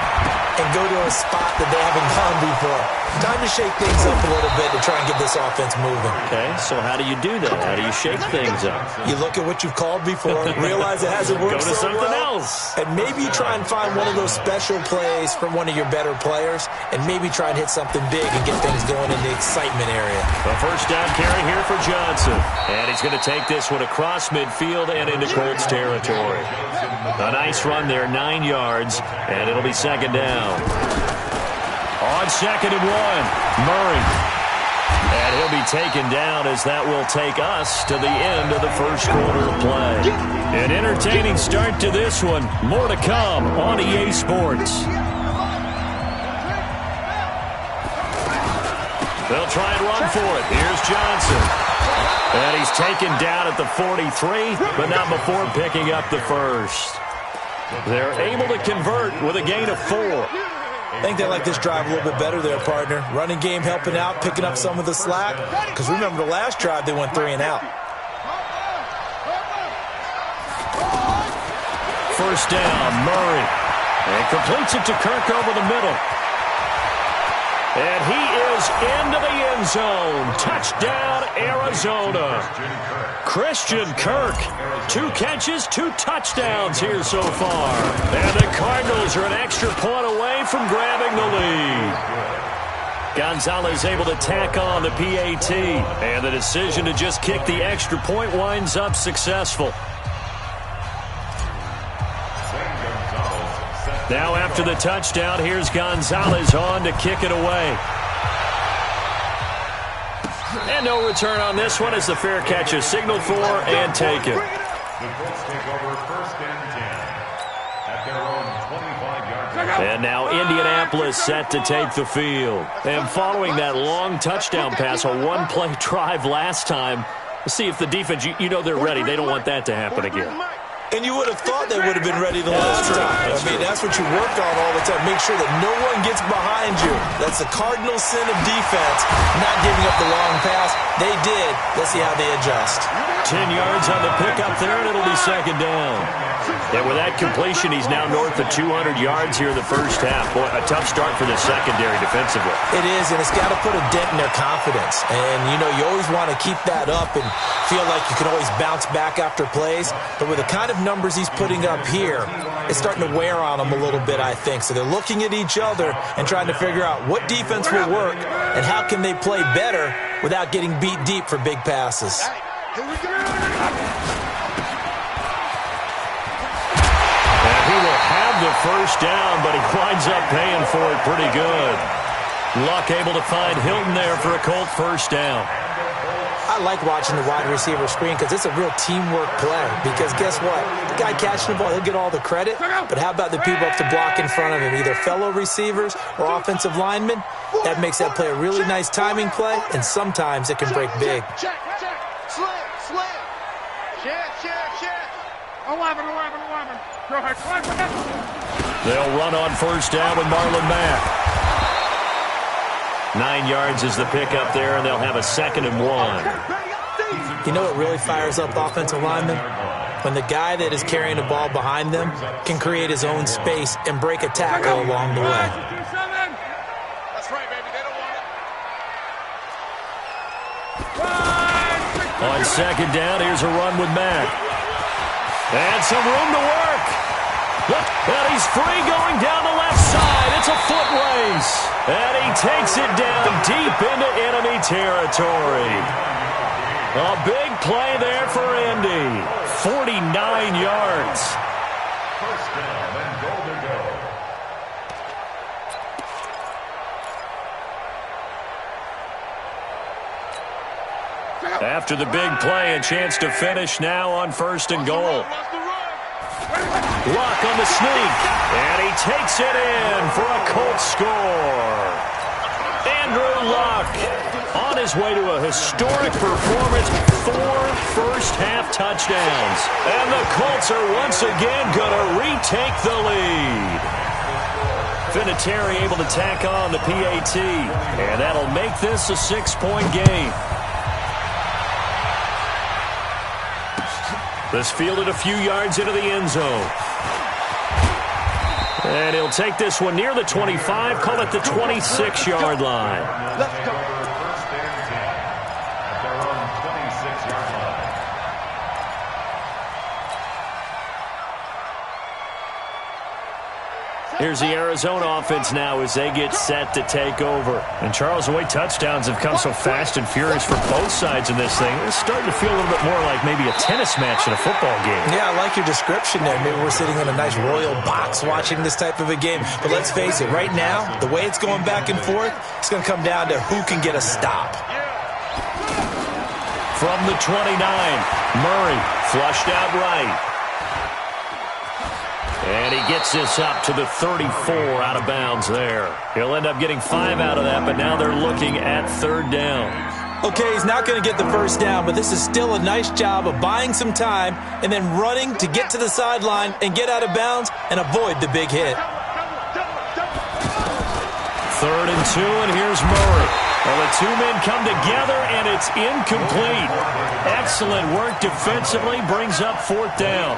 and go to a spot that they haven't gone before. Time to shake things up a little bit to try and get this offense moving. Okay, so how do you do that? How do you shake things up? You look at what you've called before, realize it hasn't worked Go to so something well, else. and maybe you try and find one of those special plays from one of your better players, and maybe try and hit something big and get things going in the excitement area. A 1st down carry here for Johnson. And he's going to take this one across midfield and into Colts territory. A nice run there, 9 yards, and it'll be 2nd down. On 2nd and 1, Murray. And he'll be taken down as that will take us to the end of the first quarter of play. An entertaining start to this one. More to come on EA Sports. They'll try and run for it. Here's Johnson. And he's taken down at the 43, but not before picking up the first. They're able to convert with a gain of 4. I think they like this drive a little bit better there, partner. Running game helping out, picking up some of the slack. Because remember the last drive, they went 3 and out. First down, Murray. And completes it to Kirk over the middle. And he is into the end zone. Touchdown, Arizona. Christian Kirk. 2 catches, 2 touchdowns here so far. And the Cardinals are an extra point away from grabbing the lead. Gonzalez able to tack on the PAT. And the decision to just kick the extra point winds up successful. Now after the touchdown, here's Gonzalez on to kick it away. And no return on this one as the fair catch is signaled for and taken. The Colts take over first and 10 at their own 25-yard line. And now Indianapolis set to take the field. And following that long touchdown pass, a one-play drive last time, see if the defense, you know they're ready. They don't want that to happen again. And you would have thought they would have been ready the last time. I mean, that's what you work on all the time. Make sure that no one gets behind you. That's the cardinal sin of defense, not giving up the long pass. They did. Let's see how they adjust. 10 yards on the pickup there, and it'll be second down. And with that completion, he's now north of 200 yards here in the first half. Boy, a tough start for the secondary defensively. It is, and it's got to put a dent in their confidence. And, you know, you always want to keep that up and feel like you can always bounce back after plays. But with the kind of numbers he's putting up here, it's starting to wear on them a little bit, I think. So they're looking at each other and trying to figure out what defense will work and how can they play better without getting beat deep for big passes. And he will have the first down, but he winds up paying for it pretty good. Luck able to find Hilton there for a Colt first down. I like watching the wide receiver screen because it's a real teamwork play. Because guess what? The guy catching the ball, he'll get all the credit. But how about the people up to block in front of him, either fellow receivers or offensive linemen? That makes that play a really nice timing play, and sometimes it can break big. Check. Slam. Check. 11. Go ahead. They'll run on first down with Marlon Mack. 9 yards is the pickup there, and they'll have a 2nd and 1. You know what really fires up offensive linemen? When the guy that is carrying the ball behind them can create his own space and break a tackle along the way. That's right, baby. They don't want it. On second down, here's a run with Mack. And some room to work. Look, and he's free going down the left side. It's a foot race. And he takes it down deep into enemy territory. A big play there for Indy. 49 yards. First down and goal to go. After the big play, a chance to finish now on 1st and goal. Luck on the sneak, and he takes it in for a Colts score. Andrew Luck on his way to a historic performance, 4 first-half touchdowns. And the Colts are once again going to retake the lead. Vinatieri able to tack on the PAT, and that'll make this a 6-point game. This fielded a few yards into the end zone. And he'll take this one near the 25, call it the 26-yard line. Let's go. First and 10 at their own 26-yard line. Here's the Arizona offense now as they get set to take over. And Charles, the way touchdowns have come so fast and furious for both sides in this thing, it's starting to feel a little bit more like maybe a tennis match in a football game. Yeah, I like your description there. Maybe we're sitting in a nice royal box watching this type of a game. But let's face it, right now, the way it's going back and forth, it's going to come down to who can get a stop. From the 29, Murray flushed out right. And he gets this up to the 34 out of bounds there. He'll end up getting 5 out of that, but now they're looking at 3rd down. Okay, he's not going to get the first down, but this is still a nice job of buying some time and then running to get to the sideline and get out of bounds and avoid the big hit. 3rd and 2, and here's Murray. Well, the two men come together, and it's incomplete. Excellent work defensively, brings up 4th down.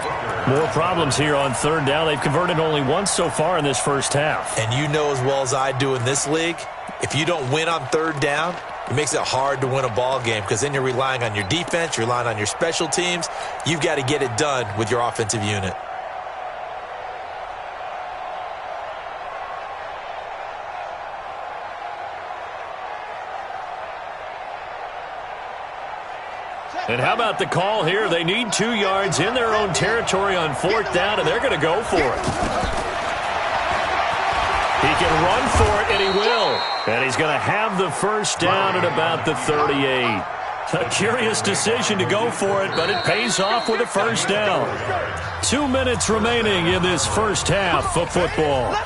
More problems here on 3rd down. They've converted only once so far in this first half. And you know as well as I do in this league, if you don't win on 3rd down, it makes it hard to win a ball game because then you're relying on your defense, you're relying on your special teams. You've got to get it done with your offensive unit. And how about the call here? They need 2 yards in their own territory on 4th down, and they're going to go for it. He can run for it, and he will. And he's going to have the first down at about the 38. A curious decision to go for it, but it pays off with a first down. 2 minutes remaining in this first half of football.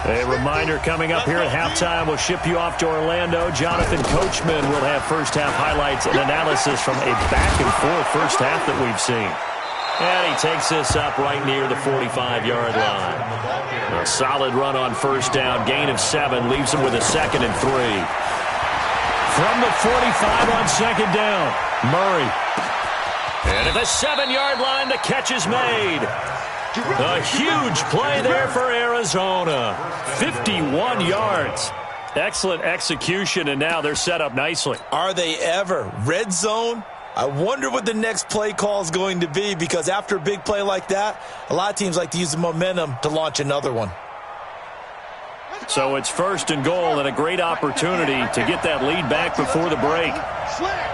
A reminder coming up here at halftime. We'll ship you off to Orlando. Jonathan Coachman will have first-half highlights and analysis from a back-and-forth first half that we've seen. And he takes this up right near the 45-yard line. A solid run on first down. Gain of 7 leaves him with a 2nd and 3. From the 45 on 2nd down, Murray. And at the 7-yard line, the catch is made. A huge play there for Arizona. 51 yards. Excellent execution, and now they're set up nicely. Are they ever? Red zone? I wonder what the next play call is going to be, because after a big play like that, a lot of teams like to use the momentum to launch another one. So it's 1st and goal, and a great opportunity to get that lead back before the break. Slam.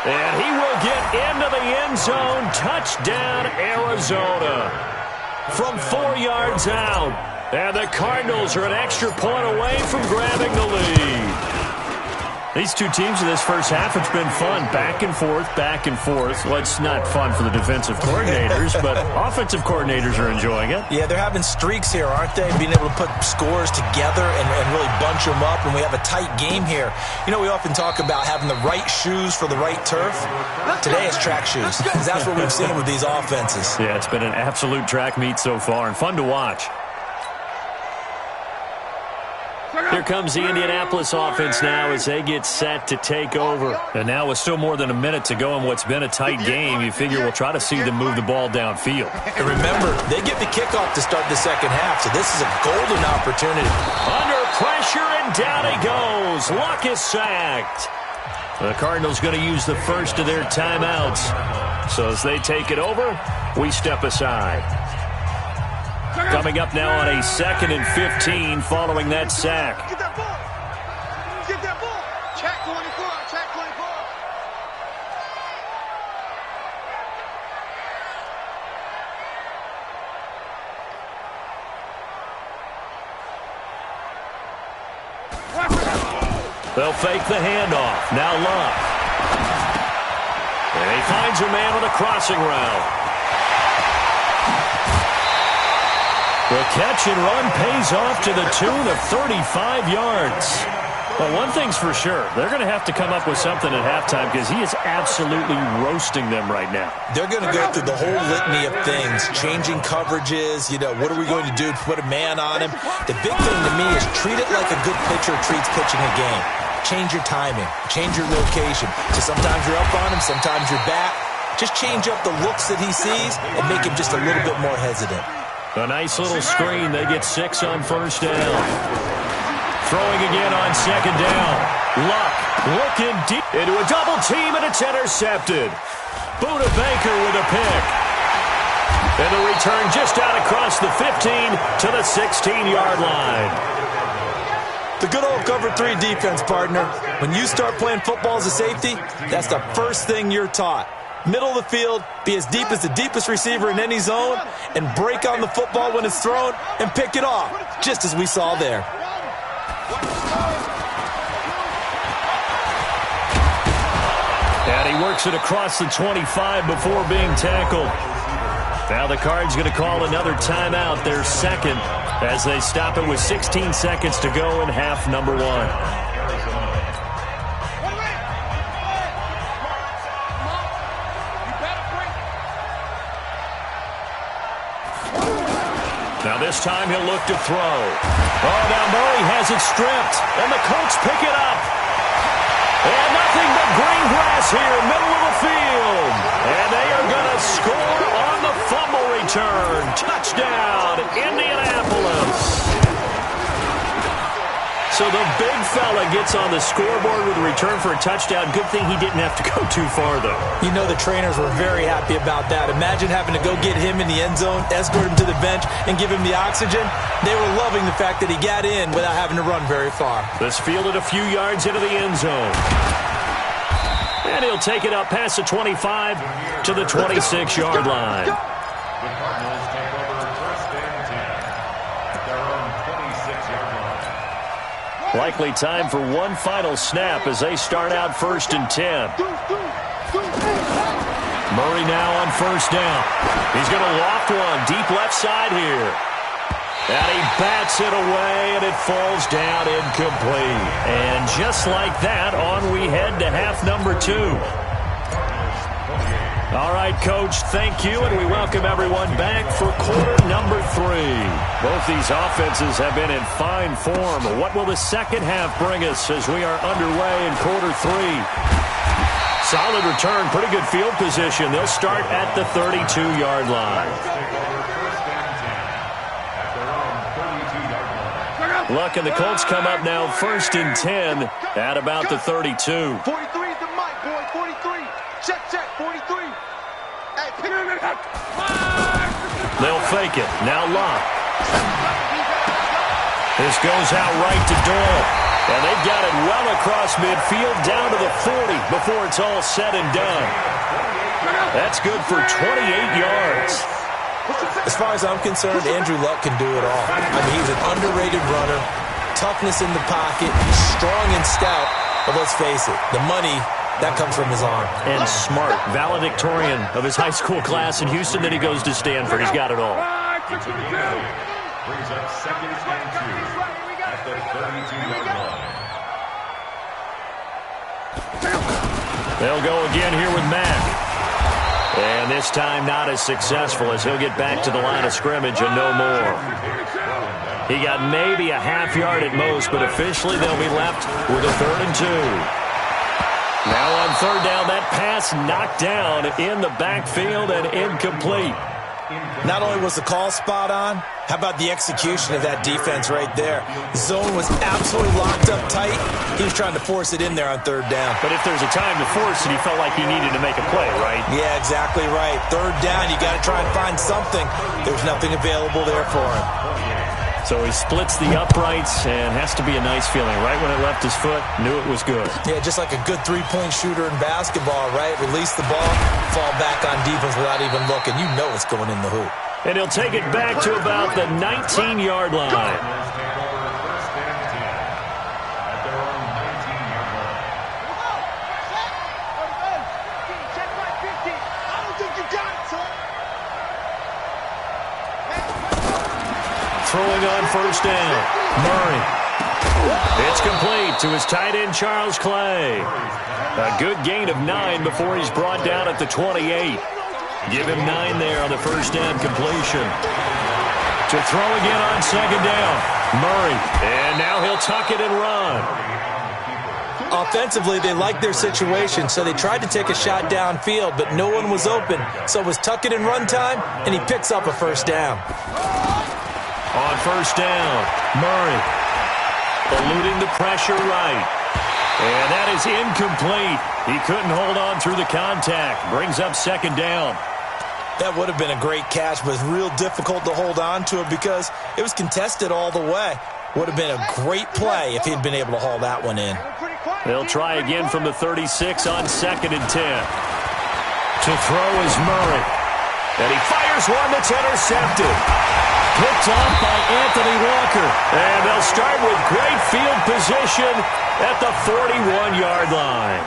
And he will get into the end zone. Touchdown, Arizona. From 4 yards out. And the Cardinals are an extra point away from grabbing the lead. These two teams in this first half, it's been fun. Back and forth, back and forth. Well, it's not fun for the defensive coordinators, but offensive coordinators are enjoying it. Yeah, they're having streaks here, aren't they? Being able to put scores together and really bunch them up, and we have a tight game here. You know, we often talk about having the right shoes for the right turf. Today it's track shoes, because that's what we've seen with these offenses. Yeah, it's been an absolute track meet so far, and fun to watch. Here comes the Indianapolis offense now as they get set to take over. And now with still more than a minute to go in what's been a tight game, you figure we'll try to see them move the ball downfield. And remember, they get the kickoff to start the second half, so this is a golden opportunity. Under pressure, and down he goes. Luck is sacked. The Cardinals going to use the first of their timeouts. So as they take it over, we step aside. Coming up now on a 2nd and 15 following that sack. Get that ball. Get that ball. Check 24. Check 24. They'll fake the handoff. Now Luck. And he finds a man with a crossing route. The catch and run pays off to the tune of 35 yards. Well, one thing's for sure. They're going to have to come up with something at halftime because he is absolutely roasting them right now. They're going to go through the whole litany of things, changing coverages, you know, what are we going to do to put a man on him? The big thing to me is treat it like a good pitcher treats pitching a game. Change your timing, change your location. So sometimes you're up on him, sometimes you're back. Just change up the looks that he sees and make him just a little bit more hesitant. A nice little screen. They get 6 on first down. Throwing again on second down. Luck looking deep into a double team, and it's intercepted. Buda Baker with a pick. And the return just out across the 15 to the 16-yard line. The good old cover 3 defense, partner. When you start playing football as a safety, that's the first thing you're taught. Middle of the field, be as deep as the deepest receiver in any zone, and break on the football when it's thrown and pick it off, just as we saw there. And he works it across the 25 before being tackled. Now the Cards going to call another timeout, their second, as they stop it with 16 seconds to go in half number 1. Now this time he'll look to throw. Oh, now Murray has it stripped, and the Colts pick it up. And nothing but green grass here, middle of the field. And they are going to score on the fumble return. Touchdown, Indianapolis. So the big fella gets on the scoreboard with a return for a touchdown. Good thing he didn't have to go too far, though. You know the trainers were very happy about that. Imagine having to go get him in the end zone, escort him to the bench, and give him the oxygen. They were loving the fact that he got in without having to run very far. This fielded a few yards into the end zone. And he'll take it up past the 25 to the 26-yard line. The Cardinals take over first and 10 at their own 26-yard line. Likely time for one final snap as they start out first and 10. Murray now on first down. He's going to loft one deep left side here. And he bats it away, and it falls down incomplete. And just like that, on we head to half number 2. All right, Coach, thank you, and we welcome everyone back for quarter number 3. Both these offenses have been in fine form. What will the second half bring us as we are underway in quarter 3? Solid return, pretty good field position. They'll start at the 32-yard line. Luck and the Colts come up now first and 10 at about the 32. 43 is the mic, boy. 43. Check, 43. Hey, pick it up. They'll fake it. Now Locke. This goes out right to Doyle. And they've got it well across midfield down to the 40 before it's all said and done. That's good for 28 yards. As far as I'm concerned, Andrew Luck can do it all. I mean, he's an underrated runner, toughness in the pocket, strong and stout. But let's face it, the money, that comes from his arm. And smart, valedictorian of his high school class in Houston. Then he goes to Stanford. He's got it all. Brings up second and 2 at the 32-yard line. They'll go again here with Mack. And this time not as successful as he'll get back to the line of scrimmage and no more. He got maybe a half yard at most, but officially they'll be left with a 3rd and 2. Now on third down, that pass knocked down in the backfield and incomplete. Not only was the call spot on, how about the execution of that defense right there? The zone was absolutely locked up tight. He was trying to force it in there on third down. But if there's a time to force it, he felt like he needed to make a play, right? Yeah, exactly right. Third down, you got to try and find something. There's nothing available there for him. So he splits the uprights and has to be a nice feeling. Right when it left his foot, knew it was good. Yeah, just like a good three-point shooter in basketball, right? Release the ball, fall back on defense without even looking. You know it's going in the hoop. And he'll take it back to about the 19-yard line. Throwing on first down, Murray. It's complete to his tight end, Charles Clay. A good gain of 9 before he's brought down at the 28. Give him 9 there on the first down completion. To throw again on second down, Murray. And now he'll tuck it and run. Offensively, they liked their situation, so they tried to take a shot downfield, but no one was open. So it was tuck it and run time, and he picks up a first down. On first down, Murray eluding the pressure right. And that is incomplete. He couldn't hold on through the contact. Brings up second down. That would have been a great catch, but it's real difficult to hold on to it because it was contested all the way. Would have been a great play if he'd been able to haul that one in. They'll try again from the 36 on second and 10. To throw is Murray. And he fires one that's intercepted. Picked off by Anthony Walker. And they'll start with great field position at the 41-yard line.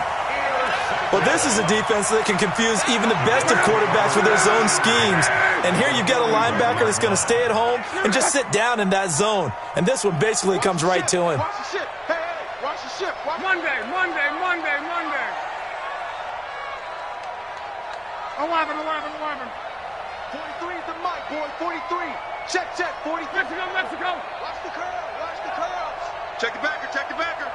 Well, this is a defense that can confuse even the best of quarterbacks with their zone schemes. And here you've got a linebacker that's going to stay at home and just sit down in that zone. And this one basically comes right to him. Watch the ship. Hey, watch the ship. Monday. 11. 43 is the mic, boy. 43. Check. 43. Mexico. Watch the curls. Check the backer.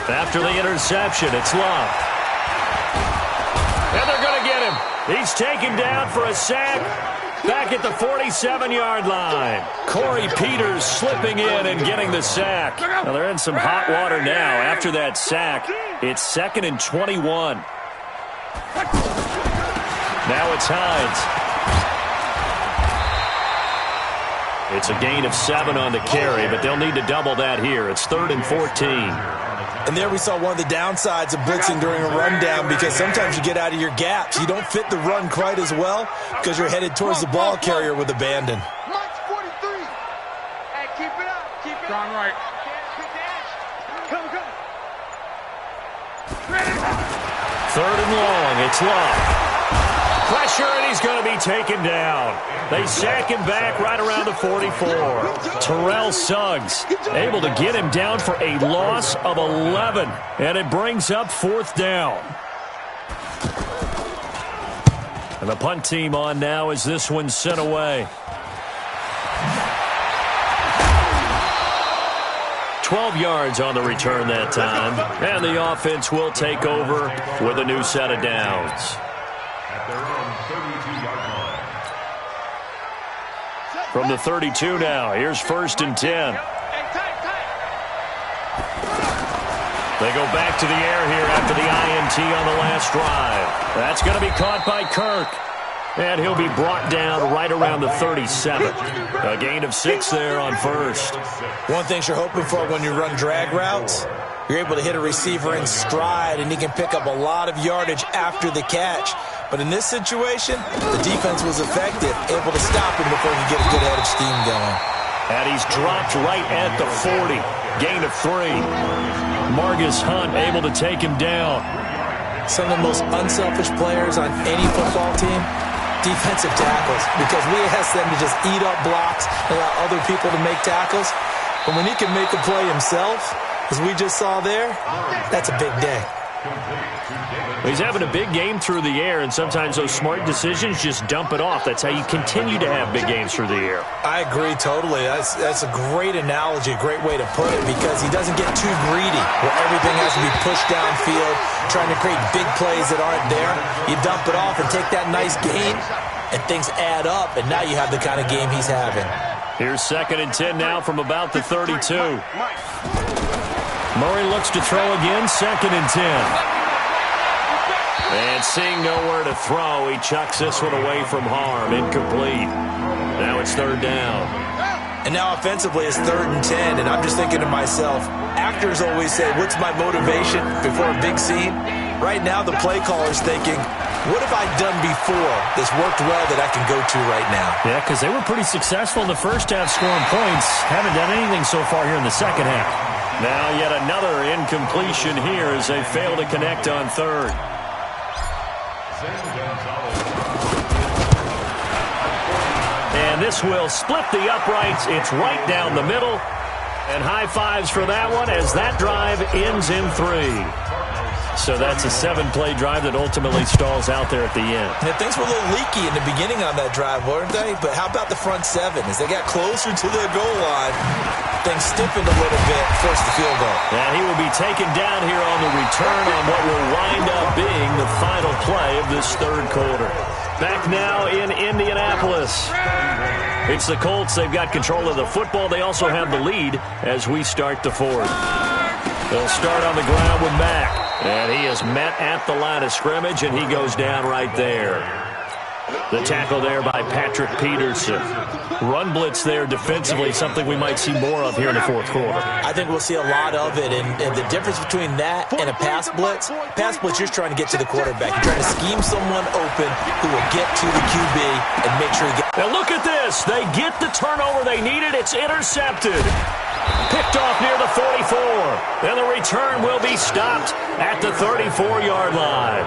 After the interception, it's Love. And they're going to get him. He's taken down for a sack back at the 47-yard line. Corey Peters slipping in and getting the sack. Now they're in some hot water now. After that sack, it's 2nd and 21. Now it's Hines. It's a gain of 7 on the carry, but they'll need to double that here. It's 3rd and 14. And there we saw one of the downsides of blitzing during a rundown, because sometimes you get out of your gaps. You don't fit the run quite as well because you're headed towards the ball carrier with abandon. Mike's 43. Hey, keep it up. Gone right. Come. 3rd and long. It's Love. Pressure, and he's going to be taken down. They sack him back right around the 44. Terrell Suggs able to get him down for a loss of 11, and it brings up 4th down. And the punt team on now as this one's sent away. 12 yards on the return that time, and the offense will take over with a new set of downs. From the 32 now, here's 1st and 10. They go back to the air here after the INT on the last drive. That's going to be caught by Kirk. And he'll be brought down right around the 37. A gain of 6 there on 1st. One thing you're hoping for when you run drag routes, you're able to hit a receiver in stride, and he can pick up a lot of yardage after the catch. But in this situation, the defense was effective, able to stop him before he could get a good head of steam going. And he's dropped right at the 40. Gain of 3. Margus Hunt able to take him down. Some of the most unselfish players on any football team, defensive tackles, because we ask them to just eat up blocks and allow other people to make tackles. But when he can make a play himself, as we just saw there, that's a big day. He's having a big game through the air, and sometimes those smart decisions just dump it off. That's how you continue to have big games through the air. I agree totally. That's a great analogy, a great way to put it, because he doesn't get too greedy where everything has to be pushed downfield, trying to create big plays that aren't there. You dump it off and take that nice gain, and things add up, and now you have the kind of game he's having. Here's 2nd and 10 now from about the 32. Murray looks to throw again, 2nd and 10. And seeing nowhere to throw, he chucks this one away from harm. Incomplete. Now it's 3rd down. And now offensively it's 3rd and 10, and I'm just thinking to myself, actors always say, what's my motivation before a big scene? Right now the play caller's thinking, what have I done before that's worked well that I can go to right now? Yeah, because they were pretty successful in the first half scoring points. Haven't done anything so far here in the second half. Now yet another incompletion here as they fail to connect on 3rd. And this will split the uprights. It's right down the middle. And high fives for that one as that drive ends in 3. So that's a 7-play drive that ultimately stalls out there at the end. Yeah, things were a little leaky in the beginning on that drive, weren't they? But how about the front 7? As they got closer to the goal line, things stiffened a little bit, forced the field goal. And he will be taken down here on the return on what will wind up being the final play of this 3rd quarter. Back now in Indianapolis. It's the Colts. They've got control of the football. They also have the lead as we start the 4th. They'll start on the ground with Mack. And he is met at the line of scrimmage, and he goes down right there. The tackle there by Patrick Peterson. Run blitz there defensively, something we might see more of here in the fourth quarter. I think we'll see a lot of it, and the difference between that and a pass blitz, you're trying to get to the quarterback. You're trying to scheme someone open who will get to the QB and make sure he gets. Now look at this. They get the turnover they needed. It's intercepted. Picked off near the 44. And the return will be stopped at the 34-yard line.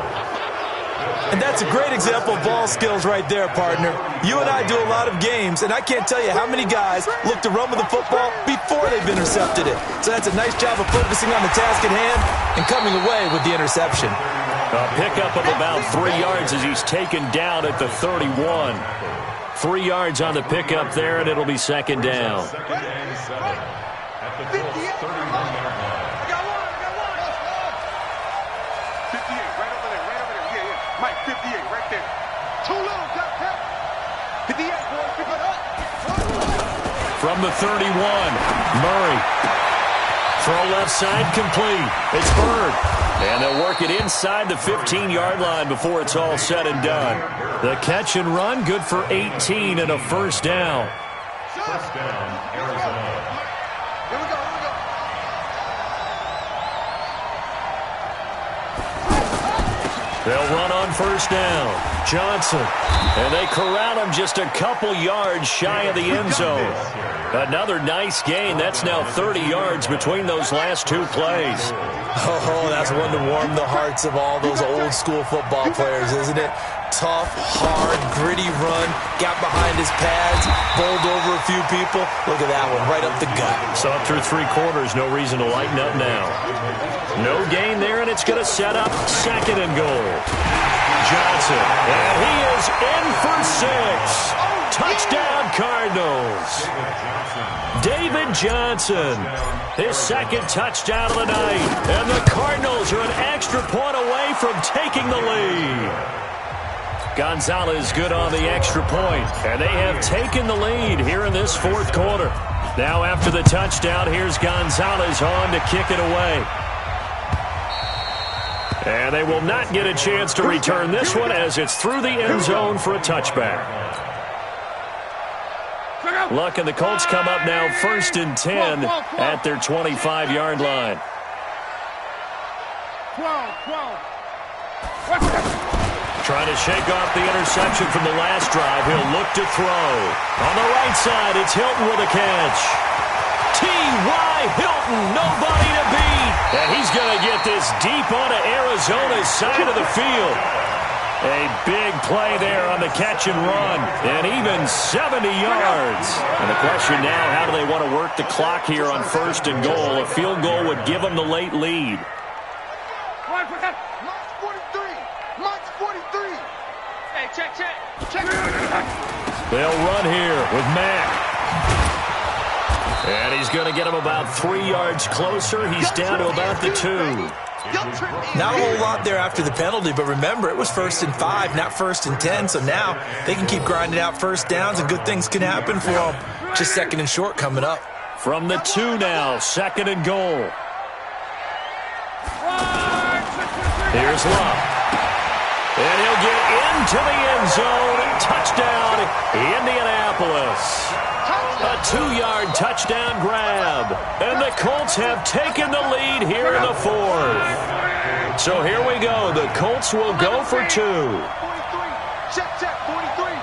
And that's a great example of ball skills right there, partner. You and I do a lot of games, and I can't tell you how many guys look to run with the football before they've intercepted it. So that's a nice job of focusing on the task at hand and coming away with the interception. A pickup of about 3 yards as he's taken down at the 31. 3 yards on the pickup there, and it'll be second down. Second and 7 at the 31-yard line. 58, right over there. Yeah. Mike, 58, right there. Too low, got that. 58, boy, 58. From the 31, Murray. Throw left side complete. It's Bird. And they'll work it inside the 15-yard line before it's all said and done. The catch and run, good for 18 and a first down. First down, Arizona. Here we go. They'll run on first down. Johnson. And they corral him just a couple yards shy of the end zone. Another nice gain. That's now 30 yards between those last two plays. Oh, that's one to warm the hearts of all those old school football players, isn't it? Tough, hard, gritty run. Got behind his pads, bowled over a few people. Look at that one, right up the gut. So up through 3 quarters, no reason to lighten up now. No gain there, and it's going to set up second and goal. Johnson, and he is in for 6. Touchdown, Cardinals. David Johnson, his second touchdown of the night. And the Cardinals are an extra point away from taking the lead. Gonzalez good on the extra point, and they have taken the lead here in this fourth quarter. Now after the touchdown, here's Gonzalez on to kick it away. And they will not get a chance to return this one as it's through the end zone for a touchback. Luck and the Colts come up now 1st and 10 at their 25-yard line. 12. Trying to shake off the interception from the last drive. He'll look to throw. On the right side, it's Hilton with a catch. T.Y. Hilton, nobody to beat. And he's going to get this deep onto Arizona's side of the field. A big play there on the catch and run. And even 70 yards. And the question now, how do they want to work the clock here on 1st and goal? A field goal would give them the late lead. Mike's 43. Hey, check. They'll run here with Mack. And he's going to get him about 3 yards closer. He's down to about the 2. Not a whole lot there after the penalty, but remember, it was 1st and 5, not 1st and 10, so now they can keep grinding out first downs and good things can happen for them. Just 2nd and short coming up. From the 2 now, 2nd and goal. Here's Love. And he'll get into the end zone. Touchdown, Indianapolis. A 2-yard touchdown grab. And the Colts have taken the lead here in the 4th. So here we go. The Colts will go for 2. 43. Check, 43.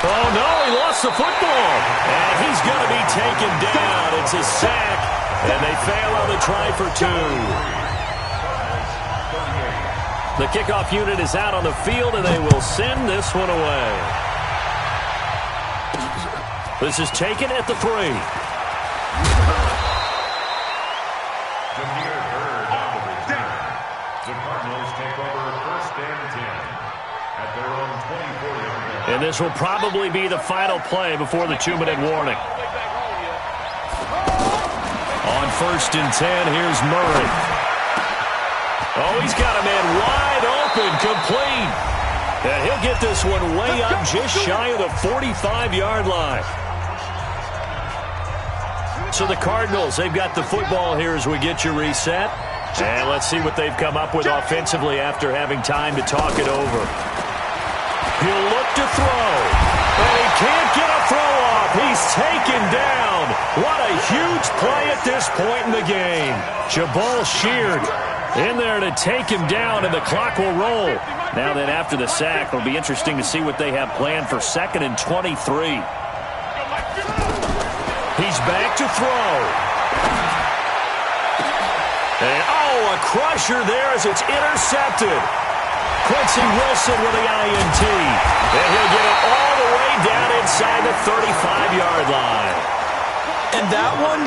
Oh, no, he lost the football. And he's going to be taken down. It's a sack. And they fail on the try for 2. The kickoff unit is out on the field, and they will send this one away. This is taken at the 3. Jameer Bird on the return. The Cardinals take over 1st and 10 at their own 24-yard line. And this will probably be the final play before the 2-minute warning. On 1st and 10, here's Murray. Oh, he's got a man wide open, complete. And he'll get this one way up just shy of the 45-yard line. So the Cardinals, they've got the football here as we get you reset. And let's see what they've come up with offensively after having time to talk it over. He'll look to throw. And he can't get a throw off. He's taken down. What a huge play at this point in the game. Jabal Sheard in there to take him down, and the clock will roll. Now then, after the sack, it'll be interesting to see what they have planned for 2nd and 23. He's back to throw. And, a crusher there as it's intercepted. Quincy Wilson with the INT. And he'll get it all the way down inside the 35-yard line. And that one,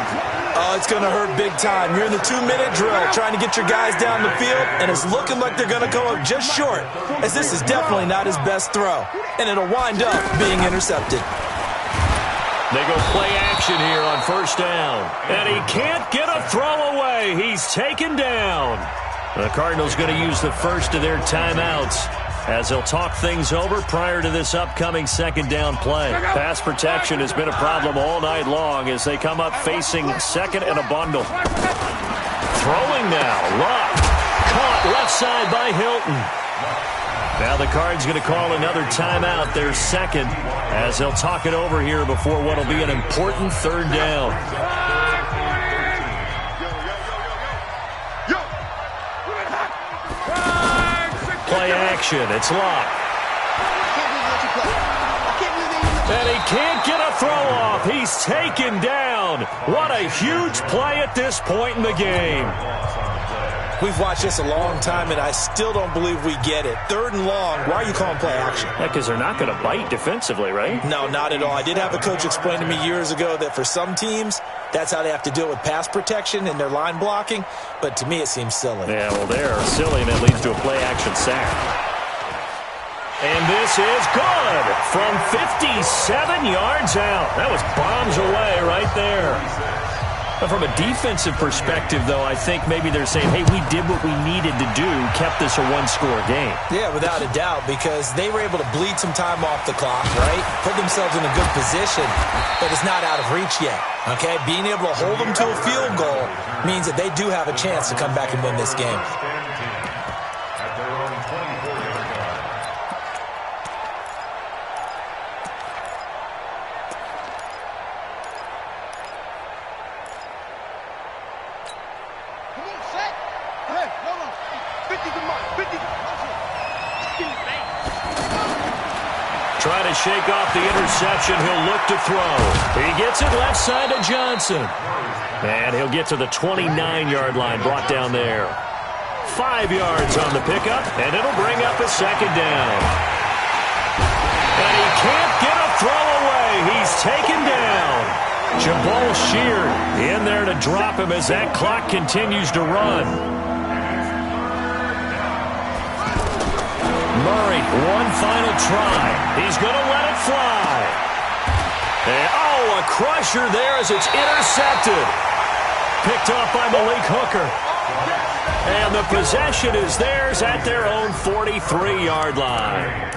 it's going to hurt big time. You're in the 2-minute drill trying to get your guys down the field, and it's looking like they're going to come up just short, as this is definitely not his best throw. And it'll wind up being intercepted. They go play action here on 1st down. And he can't get a throw away. He's taken down. The Cardinals going to use the first of their timeouts as they'll talk things over prior to this upcoming 2nd down play. Pass protection has been a problem all night long as they come up facing 2nd and a bundle. Throwing now. Luck. Caught left side by Hilton. Now the Cards going to call another timeout, their 2nd, as they'll talk it over here before what will be an important 3rd down. Play action. It's Luck. And he can't get a throw off. He's taken down. What a huge play at this point in the game. We've watched this a long time, and I still don't believe we get it. 3rd and long, why are you calling play action? Yeah, because they're not going to bite defensively, right? No, not at all. I did have a coach explain to me years ago that for some teams, that's how they have to deal with pass protection and their line blocking, but to me it seems silly. Yeah, well, they're silly, and it leads to a play action sack. And this is good from 57 yards out. That was bombs away right there. But from a defensive perspective, though, I think maybe they're saying, hey, we did what we needed to do, kept this a one-score game. Yeah, without a doubt, because they were able to bleed some time off the clock, right? Put themselves in a good position, but it's not out of reach yet, okay? Being able to hold them to a field goal means that they do have a chance to come back and win this game. Try to shake off the interception. He'll look to throw. He gets it left side to Johnson. And he'll get to the 29-yard line, brought down there. 5 yards on the pickup, and it'll bring up a 2nd down. And he can't get a throw away. He's taken down. Jabal Sheard in there to drop him as that clock continues to run. Murray, one final try. He's going to let it fly. And, a crusher there as it's intercepted. Picked off by Malik Hooker. And the possession is theirs at their own 43-yard line.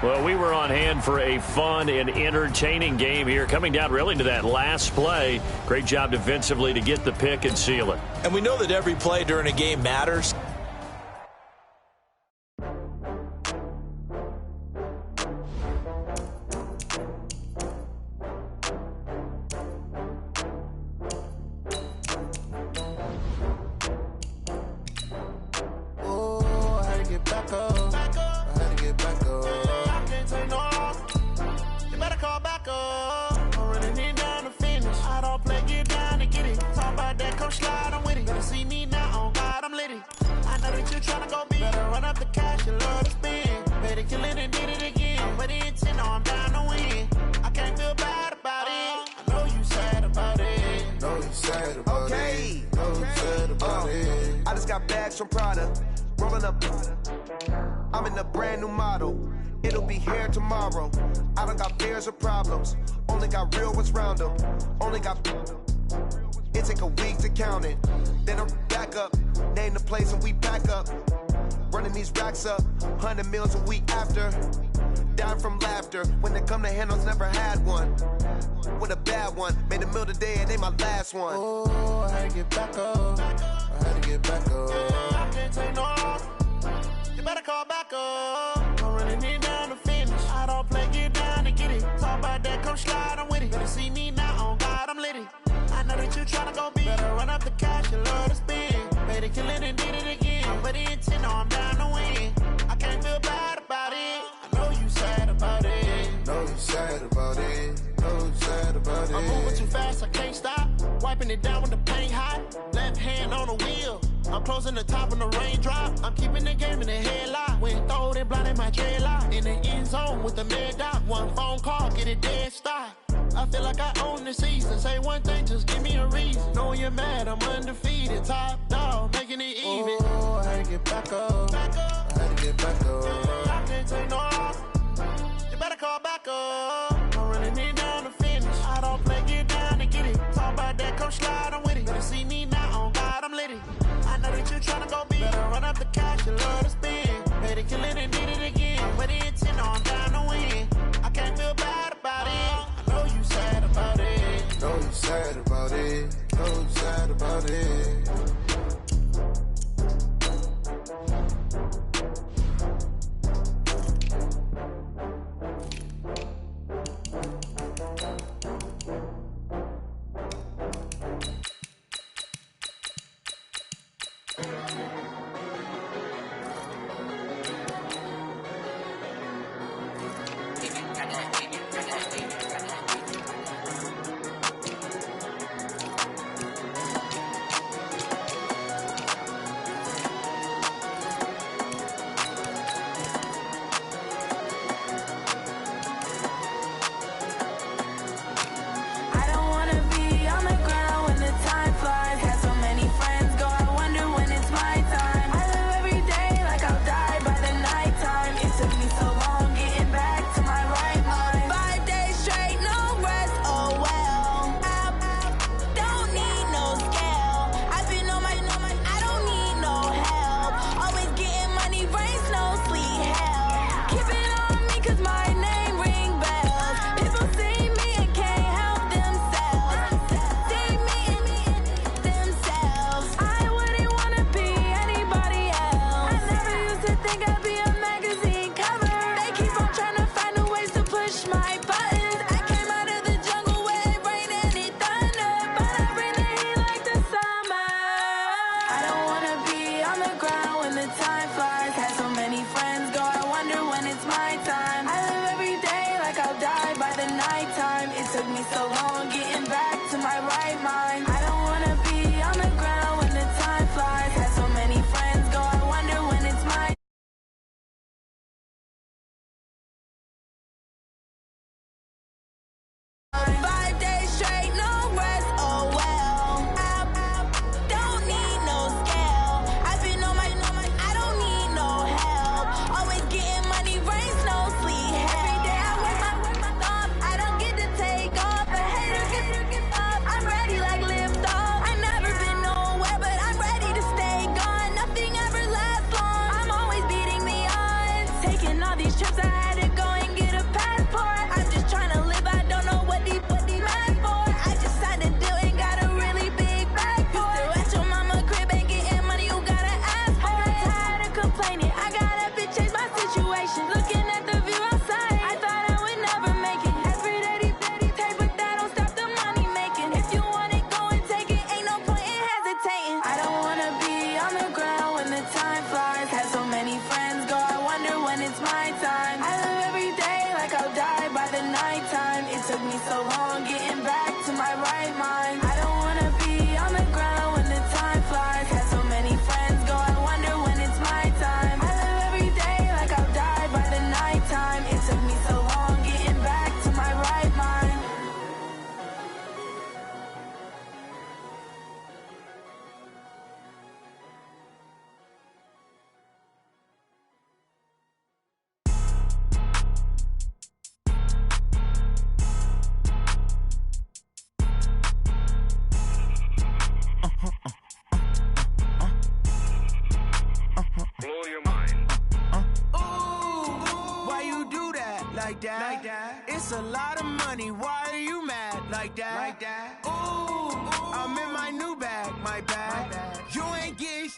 Well, we were on hand for a fun and entertaining game here, coming down really to that last play. Great job defensively to get the pick and seal it. And we know that every play during a game matters. From Prada, rolling up. I'm in a brand new model. It'll be here tomorrow. I don't got fears or problems. Only got real ones round them. Only got. It take a week to count it. Then I'm back up. Name the place and we back up. Running these racks up. 100 meals a week after. Dying from laughter. When it come to handles, never had one. With a bad one. Made a meal today and ain't my last one. Oh, I had to get back up. I had to get back up. I can't take no loss. You better call back up. I'm running it down to finish. I don't play, get down to get it. Talk about that, come slide, I'm with it. Better see me now, on God, I'm litty. I know that you tryna go big. Better run up the cash, you love to spend. Better kill it and did it again. I put it in 10, no, I'm down to win. I can't feel bad about it. I know you sad about it. Know you sad about it. Know you sad about it. I'm moving too fast, I can't stop. Wiping it down when the paint hot. Left hand on the wheel. I'm closing the top when the raindrop. I'm keeping the game in the headlock. When throwed and blinded my dreadlock. In the end zone with the mad dot. One phone call, get it dead stop. I feel like I own the season. Say one thing, just give me a reason. Knowing you're mad, I'm undefeated. Top dog, making it even. Oh, I had to get back up. I had to get back up. I can't take no loss. You better call back up. I'm running it down to finish. I don't play, get down to get it. Talk about that, come slide, I'm with it. Better see me now, on God, I'm litty. I know that you tryna go big. Better run up the cash, you love to spend. Better kill it and did it again. Put it in 10, no, I'm down to win. I can't feel bad about it. I know you sad about it. Know you sad about it. Know you sad about it. that. It's a lot of money, why are you mad like that? Ooh, I'm in my new bag, my bag. You ain't get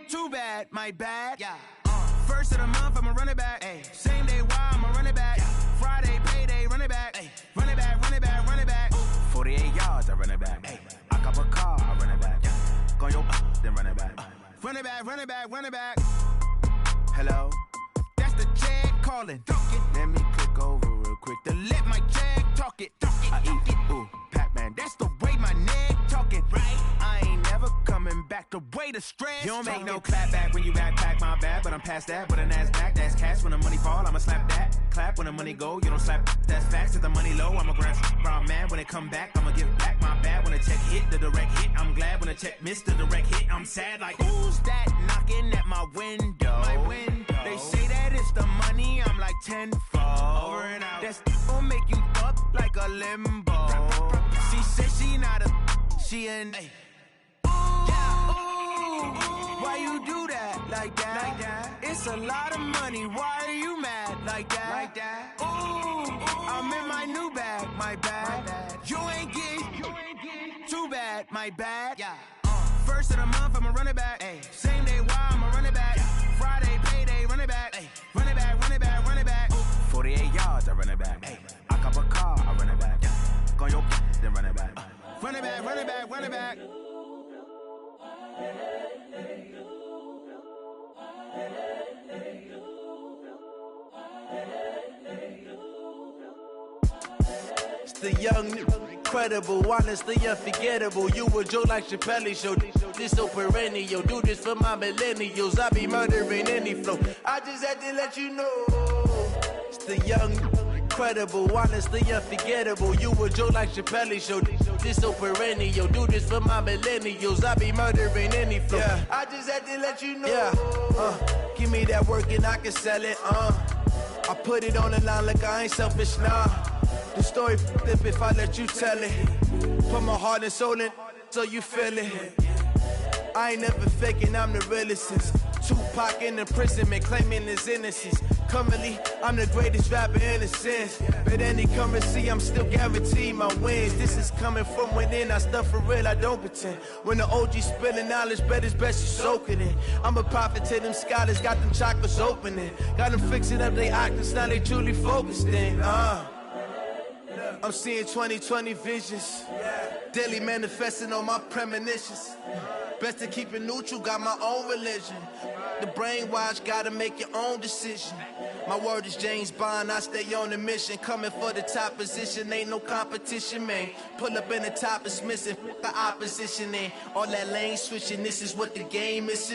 too bad, my bad. First of the month, I'ma run it back. Same day, why I'ma run it back. Friday, payday, run it back. Run it back, run it back, run it back. 48 yards, I run it back. I cop a car, I run it back. Go your then run it back. Run it back, run it back, run it back. Hello? That's the jag calling. Let me click over real quick to let my jag talk it. I eat it, ooh, Pac-Man. That's the way my neck talking. Right? I ain't never coming back the way the stress. You don't make no clap back when you backpack my bag, but I'm past that with a NASDAQ. That's cash when the money fall, I'ma slap that. Clap when the money go, you don't slap. That's facts. If the money low, I'ma grab brown man. When it come back, I'ma give back my bad. When the check hit, the direct hit. I'm glad when the check missed the direct hit. I'm sad like, who's that knocking at my window? My window. They say that it's the money, I'm like tenfold. Over and out. That's gon' make you up like a limbo. She said she not a, she an. Why you do that like that? It's a lot of money, why are you mad like that? Ooh, I'm in my new bag, my bag. You ain't get too bad, my bad. First of the month, I'ma run it back. Same day, why I'ma run it back. Friday, payday, run it back. Run it back, run it back, run it back. 48 yards, I run it back. I cop a car, I run it back. Go your then run it back. Run it back, run it back, run it back. It's the young, incredible, honestly unforgettable. You a joke like Chappelle show. This so perennial. Do this for my millennials. I be murdering any flow. I just had to let you know. It's the young, incredible, honestly unforgettable. You a joke like Chappelle show. This so perennial. Do this for my millennials. I be murdering any flow. I just had to let you know. Give me that work and I can sell it. I put it on the line like I ain't selfish, nah. The story flip if I let you tell it. Put my heart and soul in so you feel it. I ain't never faking, I'm the realest since Tupac in imprisonment, claiming his innocence. Currently, I'm the greatest rapper in a sense. But any currency, I'm still guaranteed my wins. This is coming from within, I stuff for real, I don't pretend. When the OG spilling knowledge, bet it's best you soak it in. I'm a prophet to them scholars, got them chakras opening. Got them fixing up they octaves, now they truly focused in. I'm seeing 2020 visions. Daily manifesting on my premonitions. Best to keep it neutral, got my own religion. The brainwash, gotta make your own decision. My word is James Bond, I stay on the mission. Coming for the top position, ain't no competition, man. Pull up in the top is missing, the opposition in. All that lane switching, this is what the game is.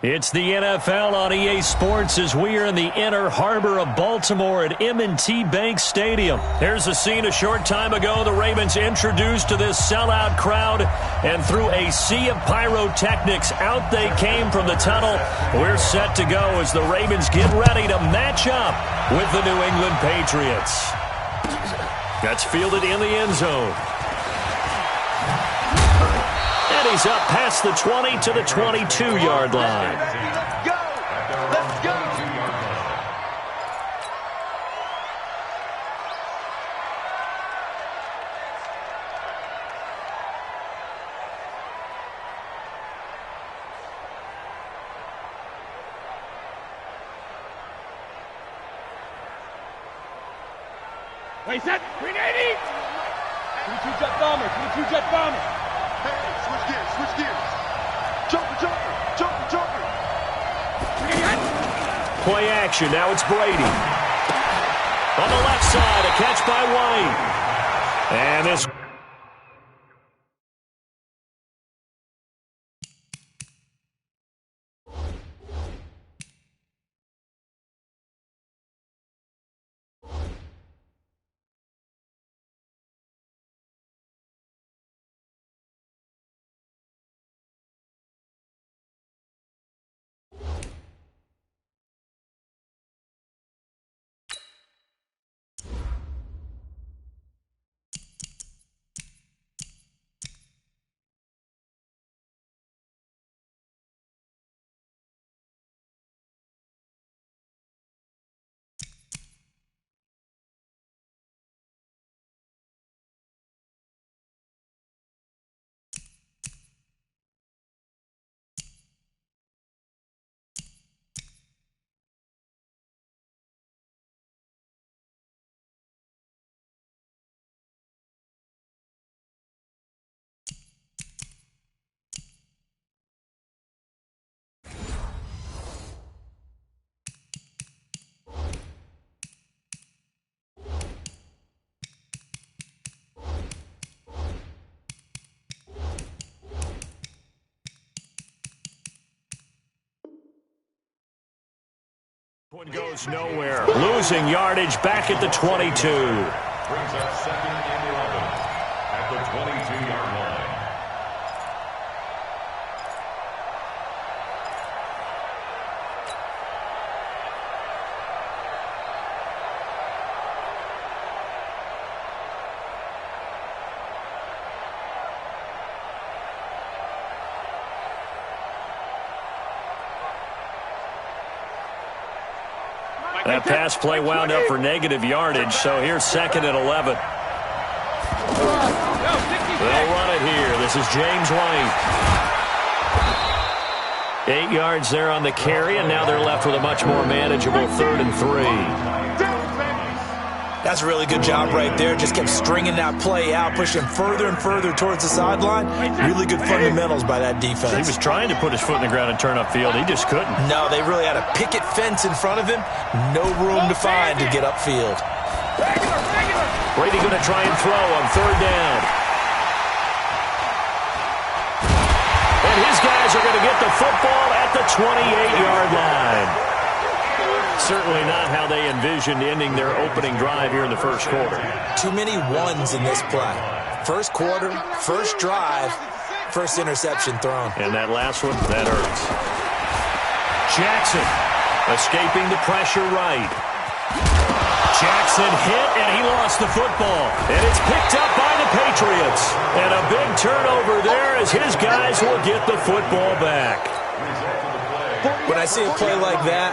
It's the NFL on EA Sports as we are in the inner harbor of Baltimore at M&T Bank Stadium. There's a scene a short time ago the Ravens introduced to this sellout crowd, and through a sea of pyrotechnics, out they came from the tunnel. We're set to go as the Ravens get ready to match up with the New England Patriots. That's fielded in the end zone. And he's up past the 20 to the 22-yard line. Let's go! Let's go! Wait, set! 380! 22 jet bomber, 22 jet bomber. Hey, switch gears, switch gears. Jumper, jumper, jumper, jumper. Play action, now it's Brady. On the left side, a catch by White. And this... One goes nowhere. Losing yardage back at the 22. Brings up 2nd and 11 at the 22-yard line. That pass play wound up for negative yardage, so here's 2nd and 11. They'll run it here. This is James White. 8 yards there on the carry, and now they're left with a much more manageable 3rd and 3. That's a really good job right there. Just kept stringing that play out, pushing further and further towards the sideline. Really good fundamentals by that defense. He was trying to put his foot in the ground and turn upfield. He just couldn't. No, they really had a picket fence in front of him. No room to find to get upfield. Brady going to try and throw on 3rd down. And his guys are going to get the football at the 28-yard line. Certainly not how they envisioned ending their opening drive here in the first quarter. Too many ones in this play. First quarter, first drive, first interception thrown. And that last one, that hurts. Jackson escaping the pressure right. Jackson hit, and he lost the football. And it's picked up by the Patriots. And a big turnover there as his guys will get the football back. When I see a play like that,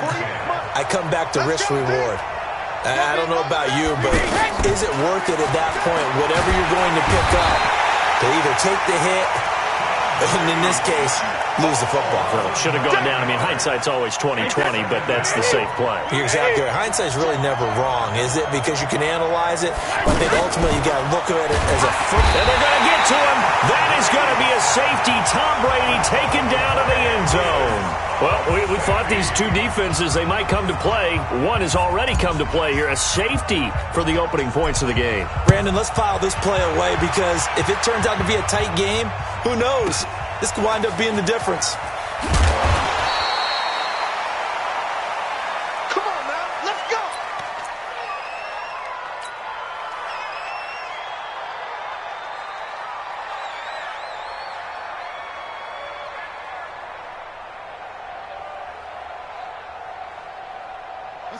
I come back to risk reward. I don't know about you, but is it worth it at that point, whatever you're going to pick up, to either take the hit, and in this case, lose the football? Well, should have gone down. I mean, hindsight's always 20/20, but that's the safe play. You're exactly right. Hindsight's really never wrong, is it? Because you can analyze it, but I think ultimately you got to look at it as a football. And they're going to get to him. That is going to be a safety. Tom Brady taken down to the end zone. Well, we thought these two defenses, they might come to play. One has already come to play here, a safety for the opening points of the game. Brandon, let's file this play away because if it turns out to be a tight game, who knows? This could wind up being the difference. Come on now, let's go!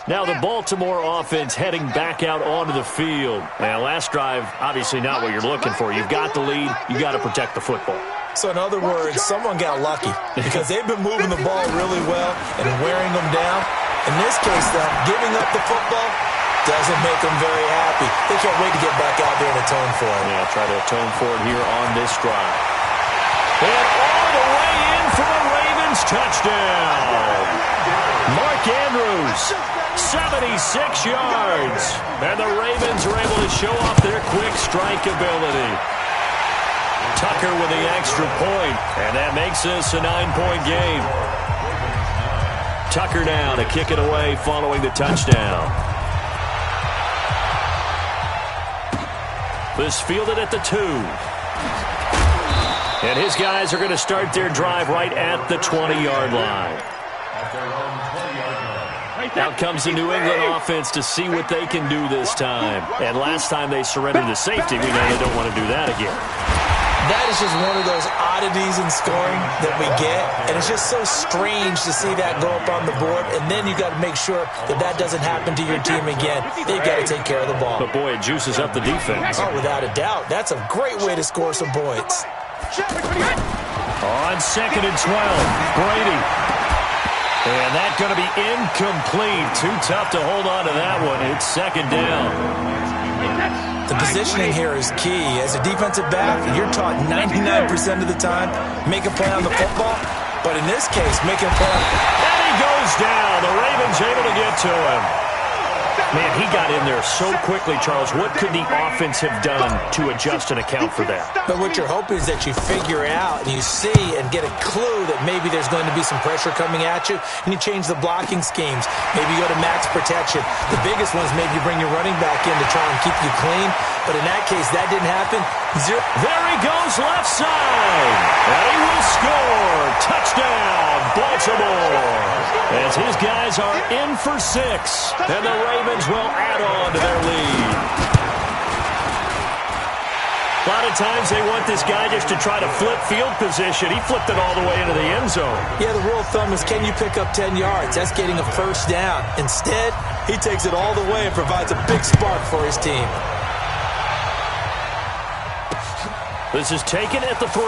Now the Baltimore offense heading back out onto the field. Now, last drive, obviously not what you're looking for. You've got the lead. You've got to protect the football. So in other words, someone got lucky because they've been moving the ball really well and wearing them down. In this case, though, giving up the football doesn't make them very happy. They can't wait to get back out there and atone for it. Yeah, try to atone for it here on this drive. And all the way in for a Ravens touchdown. Mark Andrews, 76 yards. And the Ravens are able to show off their quick strike ability. Tucker with the extra point, and that makes this a 9-point game. Tucker now to kick it away following the touchdown. This fielded at the 2. And his guys are going to start their drive right at the 20-yard line. Out comes the New England offense to see what they can do this time. And last time they surrendered the safety, we know they don't want to do that again. That is just one of those oddities in scoring that we get, and it's just so strange to see that go up on the board, and then you got to make sure that that doesn't happen to your team again. They've got to take care of the ball. But, boy, it juices up the defense. Oh, without a doubt. That's a great way to score some points. On 2nd and 12, Brady. And that's going to be incomplete. Too tough to hold on to that one. It's 2nd down. The positioning here is key. As a defensive back, you're taught 99% of the time, make a play on the football. But in this case, make a play. And he goes down. The Ravens able to get to him. Man, he got in there so quickly, Charles. What could the offense have done to adjust and account for that? But what you're hoping is that you figure out and you see and get a clue that maybe there's going to be some pressure coming at you, and you change the blocking schemes. Maybe you go to max protection. The biggest one is maybe you bring your running back in to try and keep you clean. But in that case, that didn't happen. There he goes left side. And he will score. Touchdown, Baltimore. As his guys are in for 6. And the Ravens will add on to their lead. A lot of times they want this guy just to try to flip field position. He flipped it all the way into the end zone. Yeah, the rule of thumb is can you pick up 10 yards? That's getting a first down. Instead, he takes it all the way and provides a big spark for his team. This is taken at the 3.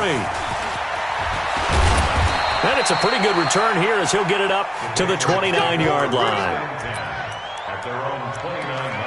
And it's a pretty good return here as he'll get it up to the 29-yard line. At their own 29-yard line.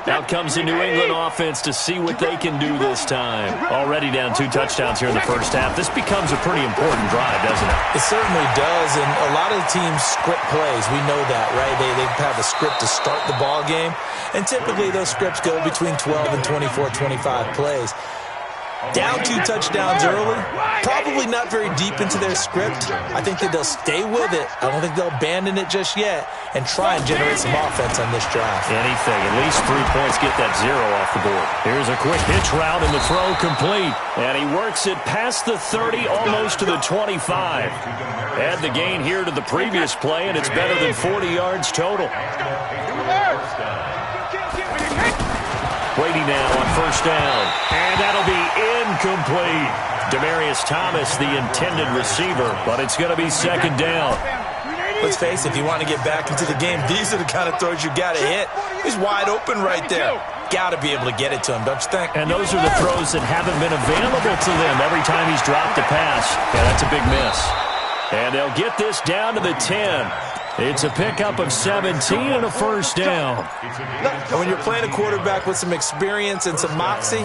Out comes the New England offense to see what they can do this time. Already down 2 touchdowns here in the first half. This becomes a pretty important drive, doesn't it? It certainly does, and a lot of the teams script plays. We know that, right? They have a script to start the ball game, and typically those scripts go between 12 and 24, 25 plays. Down 2 touchdowns early, probably not very deep into their script. I think that they'll stay with it. I don't think they'll abandon it just yet and try and generate some offense on this drive. Anything. At least 3 points get that 0 off the board. Here's a quick hitch route and the throw complete. And he works it past the 30, almost to the 25. Add the gain here to the previous play, and it's better than 40 yards total. Brady now on first down. And that'll be incomplete. Demaryius Thomas, the intended receiver, but it's going to be second down. Let's face it, if you want to get back into the game, these are the kind of throws you got to hit. He's wide open right there. Got to be able to get it to him, don't you think? And those are the throws that haven't been available to them every time he's dropped a pass. Yeah, that's a big miss. And they'll get this down to the 10. It's a pickup of 17 and a first down. And when you're playing a quarterback with some experience and some moxie,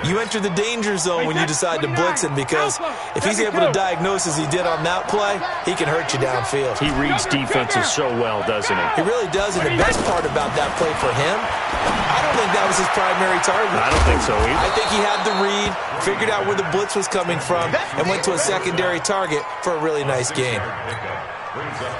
you enter the danger zone when you decide to blitz him, because if he's able to diagnose as he did on that play, he can hurt you downfield. He reads defenses so well, doesn't he? He really does, and the best part about that play for him, I don't think that was his primary target. I don't think so either. I think he had the read, figured out where the blitz was coming from, and went to a secondary target for a really nice gain.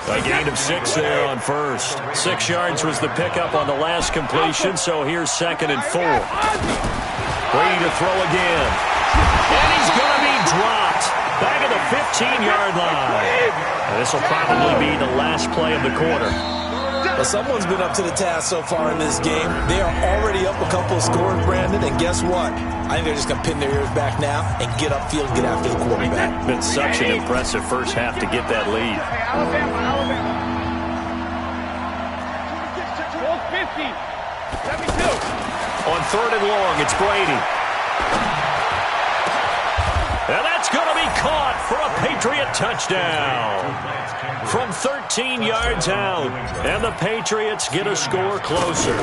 A gain of 6 there on first. 6 yards was the pickup on the last completion, so here's second and 4. Brady to throw again. And he's going to be dropped. Back at the 15-yard line. And this will probably be the last play of the quarter. Well, someone's been up to the task so far in this game. They are already up a couple of scores, Brandon, and guess what? I think they're just going to pin their ears back now and get upfield, get after the quarterback. Been such an impressive first half to get that lead. On 3rd and long, it's Brady. And that's going to be caught for a Patriot touchdown. From 13 yards out. And the Patriots get a score closer.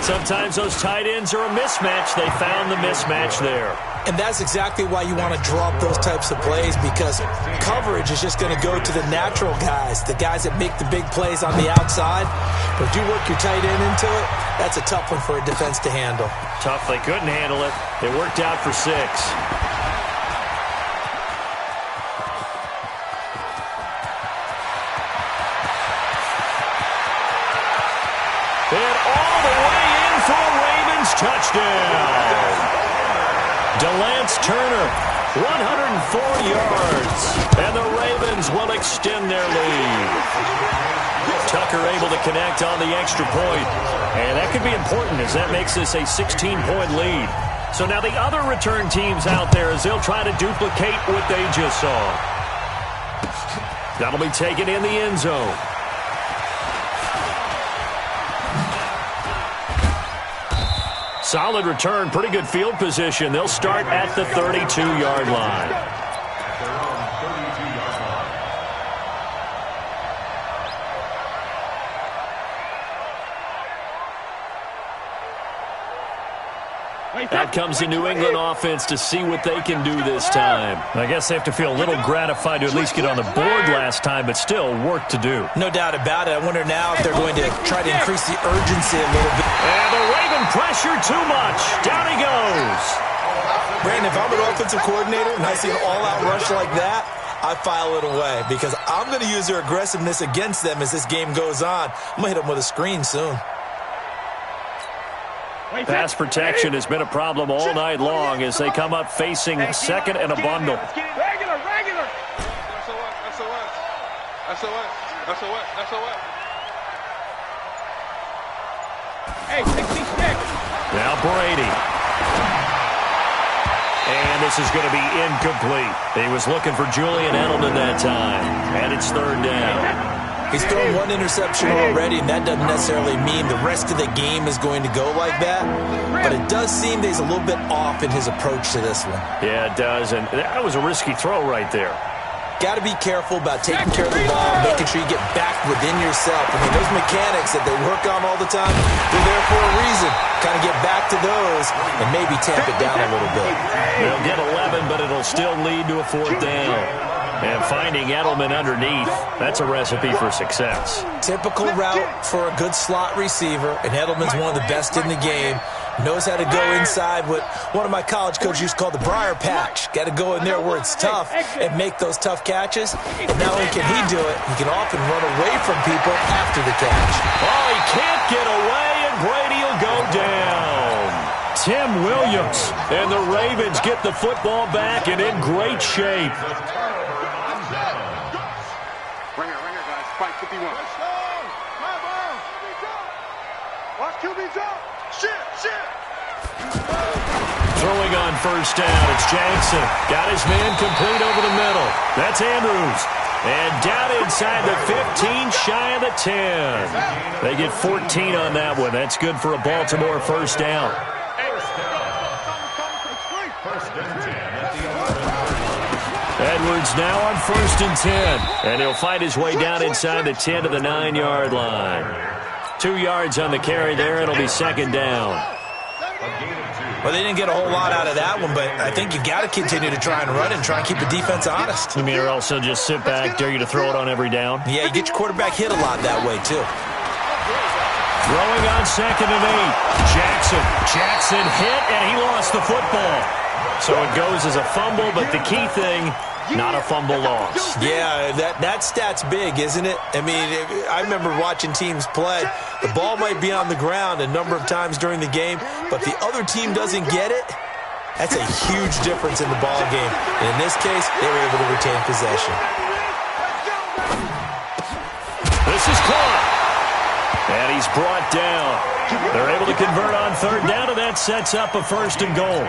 Sometimes those tight ends are a mismatch. They found the mismatch there. And that's exactly why you want to draw up those types of plays, because coverage is just going to go to the natural guys, the guys that make the big plays on the outside. But if you work your tight end into it, that's a tough one for a defense to handle. Tough. They couldn't handle it. It worked out for 6. And all the way in for a Ravens touchdown. DeLance Turner, 104 yards. And the Ravens will extend their lead. Tucker able to connect on the extra point. And that could be important, as that makes this a 16-point lead. So now the other return teams out there, as they'll try to duplicate what they just saw. That'll be taken in the end zone. Solid return, pretty good field position. They'll start at the 32-yard line. Out comes the New England offense to see what they can do this time. I guess they have to feel a little gratified to at least get on the board last time, but still work to do. No doubt about it. I wonder now if they're going to try to increase the urgency a little bit. And the Raven pressure too much. Down he goes. Brandon, if I'm an offensive coordinator and I see an all-out rush like that, I file it away because I'm going to use their aggressiveness against them as this game goes on. I'm going to hit them with a screen soon. Pass protection has been a problem all night long as they come up facing second and a bundle. Regular. SOS. Hey, 66. Now Brady. And this is going to be incomplete. He was looking for Julian Edelman that time. And it's third down. He's thrown one interception already, and that doesn't necessarily mean the rest of the game is going to go like that. But it does seem that he's a little bit off in his approach to this one. Yeah, it does, and that was a risky throw right there. Got to be careful about taking care of the ball, making sure you get back within yourself. I mean, those mechanics that they work on all the time, they're there for a reason. Kind of get back to those and maybe tamp it down a little bit. They'll get 11, but it'll still lead to a fourth down. And finding Edelman underneath, that's a recipe for success. Typical route for a good slot receiver, and Edelman's one of the best in the game. Knows how to go inside what one of my college coaches used to call the briar patch. Got to go in there where it's tough and make those tough catches. And not only can he do it, he can often run away from people after the catch. Oh, he can't get away, and Brady will go down. Tim Williams, and the Ravens get the football back and in great shape. Right here, guys. Spike 51. Let's go. Watch QB jump. Shit. Throwing on first down, it's Jackson. Got his man complete over the middle. That's Andrews. And down inside the 15, shy of the 10. They get 14 on that one. That's good for a Baltimore first down. Edwards now on 1st and 10. And he'll find his way down inside the 10 to the 9-yard line. 2 yards on the carry there. It'll be second down. Well, they didn't get a whole lot out of that one, but I think you've got to continue to try and run and try and keep the defense honest. You mean or else they'll just sit back, dare you to throw it on every down? Yeah, you get your quarterback hit a lot that way, too. Throwing on 2nd and 8. Jackson hit, and he lost the football. So it goes as a fumble, but the key thing, not a fumble loss. Yeah, that stat's big, isn't it? I mean, I remember watching teams play. The ball might be on the ground a number of times during the game, but the other team doesn't get it. That's a huge difference in the ball game. And in this case, they were able to retain possession. This is caught. And he's brought down. They're able to convert on 3rd down, and that sets up a 1st and goal.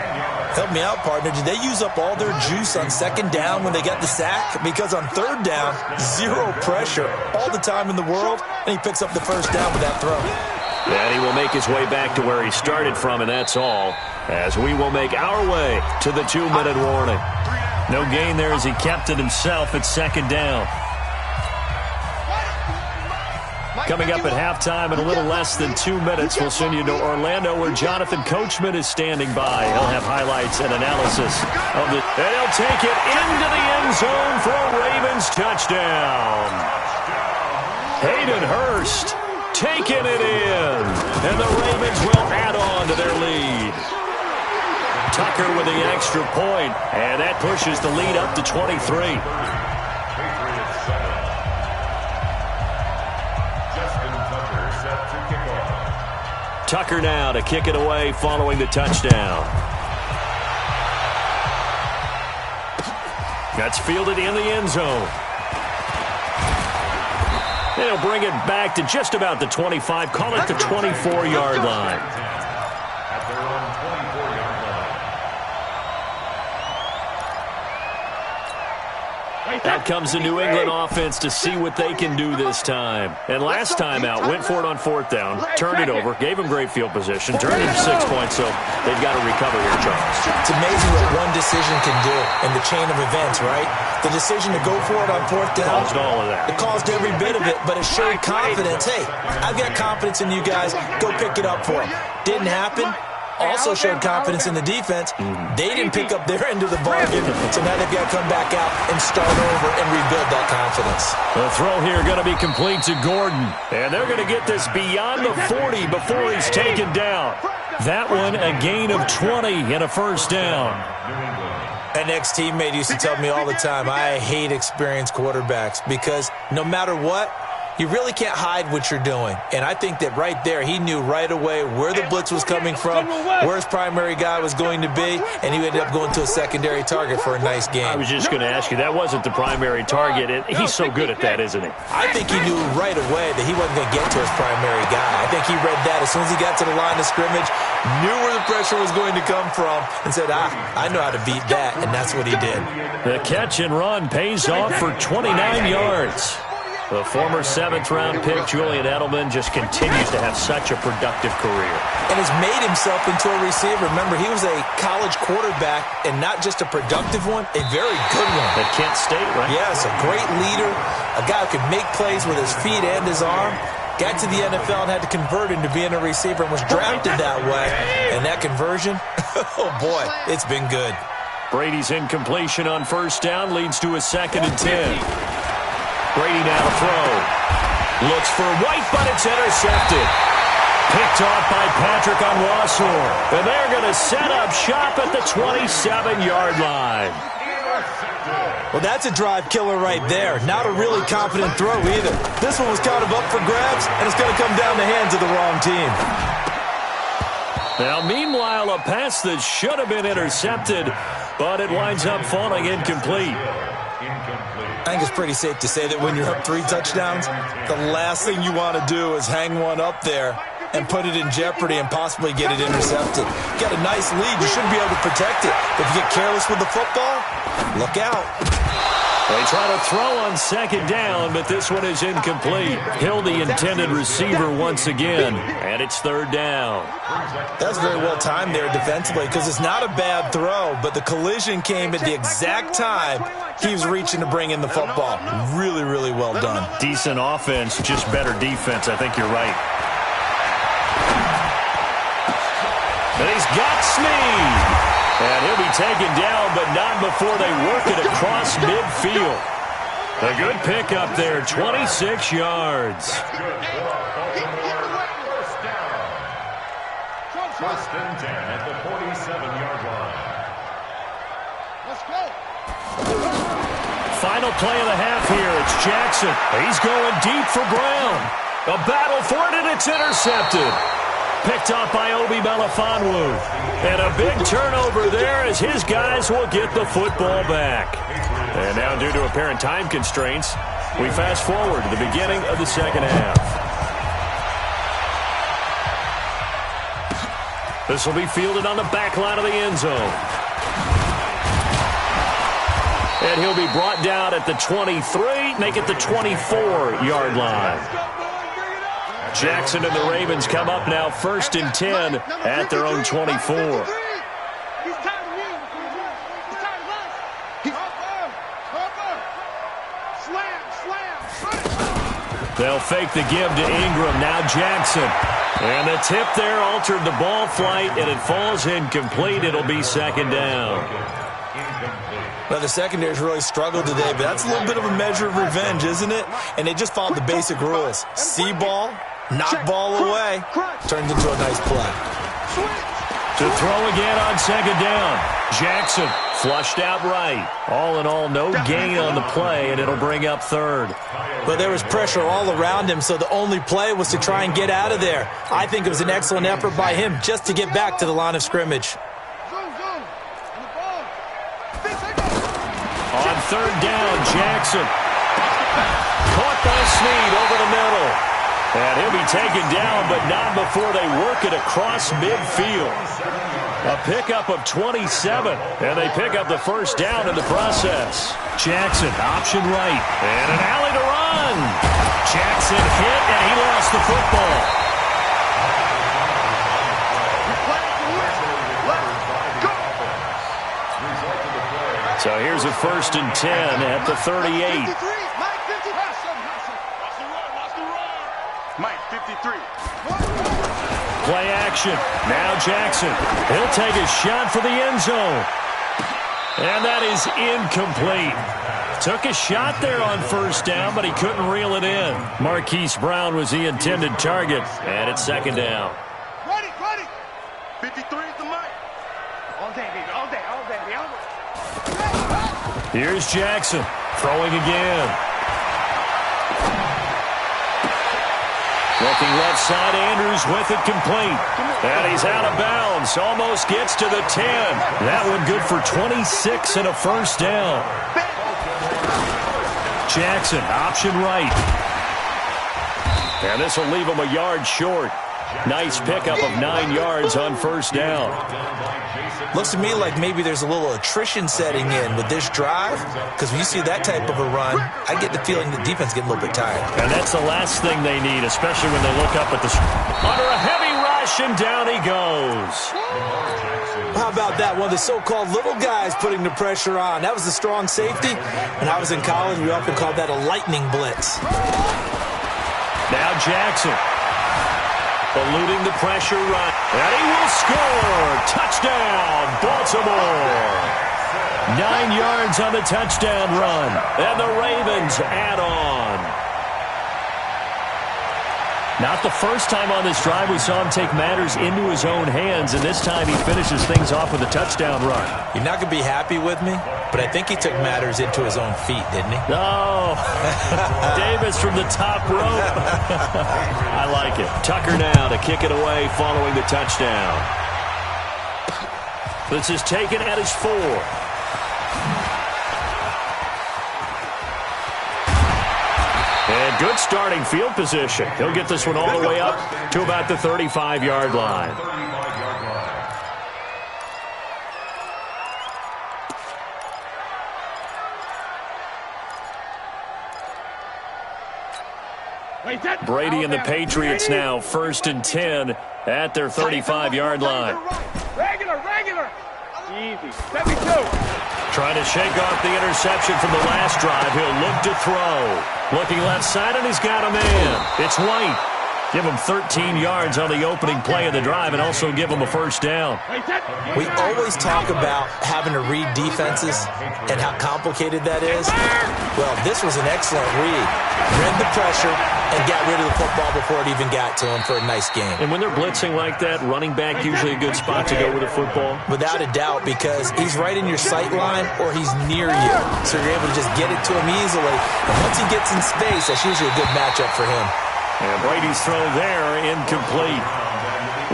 Help me out, partner. Did they use up all their juice on 2nd down when they got the sack? Because on 3rd down, zero pressure all the time in the world, and he picks up the 1st down with that throw. And he will make his way back to where he started from, and that's all, as we will make our way to the 2-minute warning. No gain there as he kept it himself at 2nd down. Coming up at halftime in a little less than 2 minutes, we'll send you to Orlando where Jonathan Coachman is standing by. He'll have highlights and analysis of it. And he'll take it into the end zone for a Ravens touchdown. Hayden Hurst taking it in. And the Ravens will add on to their lead. Tucker with the extra point, and that pushes the lead up to 23. Tucker now to kick it away following the touchdown. That's fielded in the end zone. They'll bring it back to just about the 25, call it the 24-yard line. At their own 24-yard line. Out comes the New England offense to see what they can do this time. And last time out, went for it on 4th down, turned it over, gave them great field position, turned it to 6 points, so they've got to recover here, Charles. It's amazing what one decision can do in the chain of events, right? The decision to go for it on 4th down. Caused all of that. It caused every bit of it, but it showed confidence. Hey, I've got confidence in you guys. Go pick it up for them. Didn't happen. also showed confidence in the defense. They didn't pick up their end of the bargain, so now they've got to come back out and start over and rebuild that confidence. The throw here going to be complete to Gordon, and they're going to get this beyond the 40 before he's taken down. That one a gain of 20 and a first down. An ex-teammate used to tell me all the time, I hate experienced quarterbacks because no matter what, you really can't hide what you're doing. And I think that right there, he knew right away where the blitz was coming from, where his primary guy was going to be, and he ended up going to a secondary target for a nice game. I was just going to ask you, that wasn't the primary target. And he's so good at that, isn't he? I think he knew right away that he wasn't going to get to his primary guy. I think he read that as soon as he got to the line of scrimmage, knew where the pressure was going to come from, and said, I know how to beat that, and that's what he did. The catch and run pays off for 29 yards. The former 7th-round pick, Julian Edelman, just continues to have such a productive career. And has made himself into a receiver. Remember, he was a college quarterback, and not just a productive one, a very good one. At Kent State, right? Yes, a great leader, a guy who could make plays with his feet and his arm. Got to the NFL and had to convert into being a receiver and was drafted that way. And that conversion, oh boy, it's been good. Brady's incompletion on first down leads to a 2nd and 10. Brady now to throw. Looks for White, but it's intercepted. Picked off by Patrick Onwuasor. And they're going to set up shop at the 27-yard line. Well, that's a drive killer right there. Not a really confident throw either. This one was kind of up for grabs, and it's going to come down the hands of the wrong team. Now, meanwhile, a pass that should have been intercepted, but it winds up falling incomplete. I think it's pretty safe to say that when you're up 3 touchdowns, the last thing you want to do is hang one up there and put it in jeopardy and possibly get it intercepted. You got a nice lead. You should be able to protect it. If you get careless with the football, look out. They try to throw on 2nd down, but this one is incomplete. Hill, the intended receiver once again, and it's 3rd down. That's very well timed there defensively because it's not a bad throw, but the collision came at the exact time he was reaching to bring in the football. Really, really well done. Decent offense, just better defense. I think you're right. And he's got Snead. And he'll be taken down, but not before they work it across midfield. A good pickup there, 26 yards. First and 10 at the 47-yard line. Let's go. Final play of the half here. It's Jackson. He's going deep for Brown. A battle for it, and it's intercepted. Picked off by Obi Melifonwu. And a big turnover there as his guys will get the football back. And now, due to apparent time constraints, we fast forward to the beginning of the second half. This will be fielded on the back line of the end zone. And he'll be brought down at the 23, make it the 24-yard line. Jackson and the Ravens come up now 1st and 10 at their own 24. They'll fake the give to Ingram. Now Jackson. And the tip there altered the ball flight, and it falls incomplete. It'll be 2nd down. Well, the secondary's really struggled today, but that's a little bit of a measure of revenge, isn't it? And they just followed the basic rules. See ball, knock ball away, turns into a nice play. To throw again on 2nd down. Jackson flushed out right. All in all, no gain on the play, and it'll bring up 3rd. But there was pressure all around him, so the only play was to try and get out of there. I think it was an excellent effort by him just to get back to the line of scrimmage. On 3rd down, Jackson. Caught by Snead over the middle. And he'll be taken down, but not before they work it across midfield. A pickup of 27, and they pick up the 1st down in the process. Jackson, option right, and an alley to run. Jackson hit, and he lost the football. So here's a 1st and 10 at the 38. Mike, 53. Play action. Now Jackson. He'll take a shot for the end zone. And that is incomplete. Took a shot there on first down, but he couldn't reel it in. Marquise Brown was the intended target, and it's second down. Ready. 53 is the mic. All day, baby. All day. Here's Jackson. Throwing again. Looking left side, Andrews with it complete. And he's out of bounds. Almost gets to the 10. That one good for 26 and a first down. Jackson, option right. And this will leave him a yard short. Nice pickup of 9 yards on first down. Looks to me like maybe there's a little attrition setting in with this drive, because when you see that type of a run, I get the feeling the defense is getting a little bit tired. And that's the last thing they need, especially when they look up at the... Under a heavy rush, and down he goes. How about that? One of the so-called little guys putting the pressure on. That was the strong safety. When I was in college, we often called that a lightning blitz. Now Jackson. Eluding the pressure run. And he will score. Touchdown, Baltimore. 9 yards on the touchdown run. And the Ravens add on. Not the first time on this drive we saw him take matters into his own hands, and this time he finishes things off with a touchdown run. You're not going to be happy with me, but I think he took matters into his own feet, didn't he? Oh, Davis from the top rope. I like it. Tucker now to kick it away following the touchdown. This is taken at his 4. And good starting field position. He'll get this one all the way up to about the 35-yard line. Brady and the Patriots now 1st and 10 at their 35-yard line. Regular. Easy. 72. Trying to shake off the interception from the last drive. He'll look to throw. Looking left side, and he's got a man. It's White. Give him 13 yards on the opening play of the drive and also give him a first down. We always talk about having to read defenses and how complicated that is. Well, this was an excellent read. Read the pressure and got rid of the football before it even got to him for a nice game. And when they're blitzing like that, running back usually a good spot to go with the football? Without a doubt, because he's right in your sight line or he's near you. So you're able to just get it to him easily. And once he gets in space, that's usually a good matchup for him. And Brady's throw there, incomplete.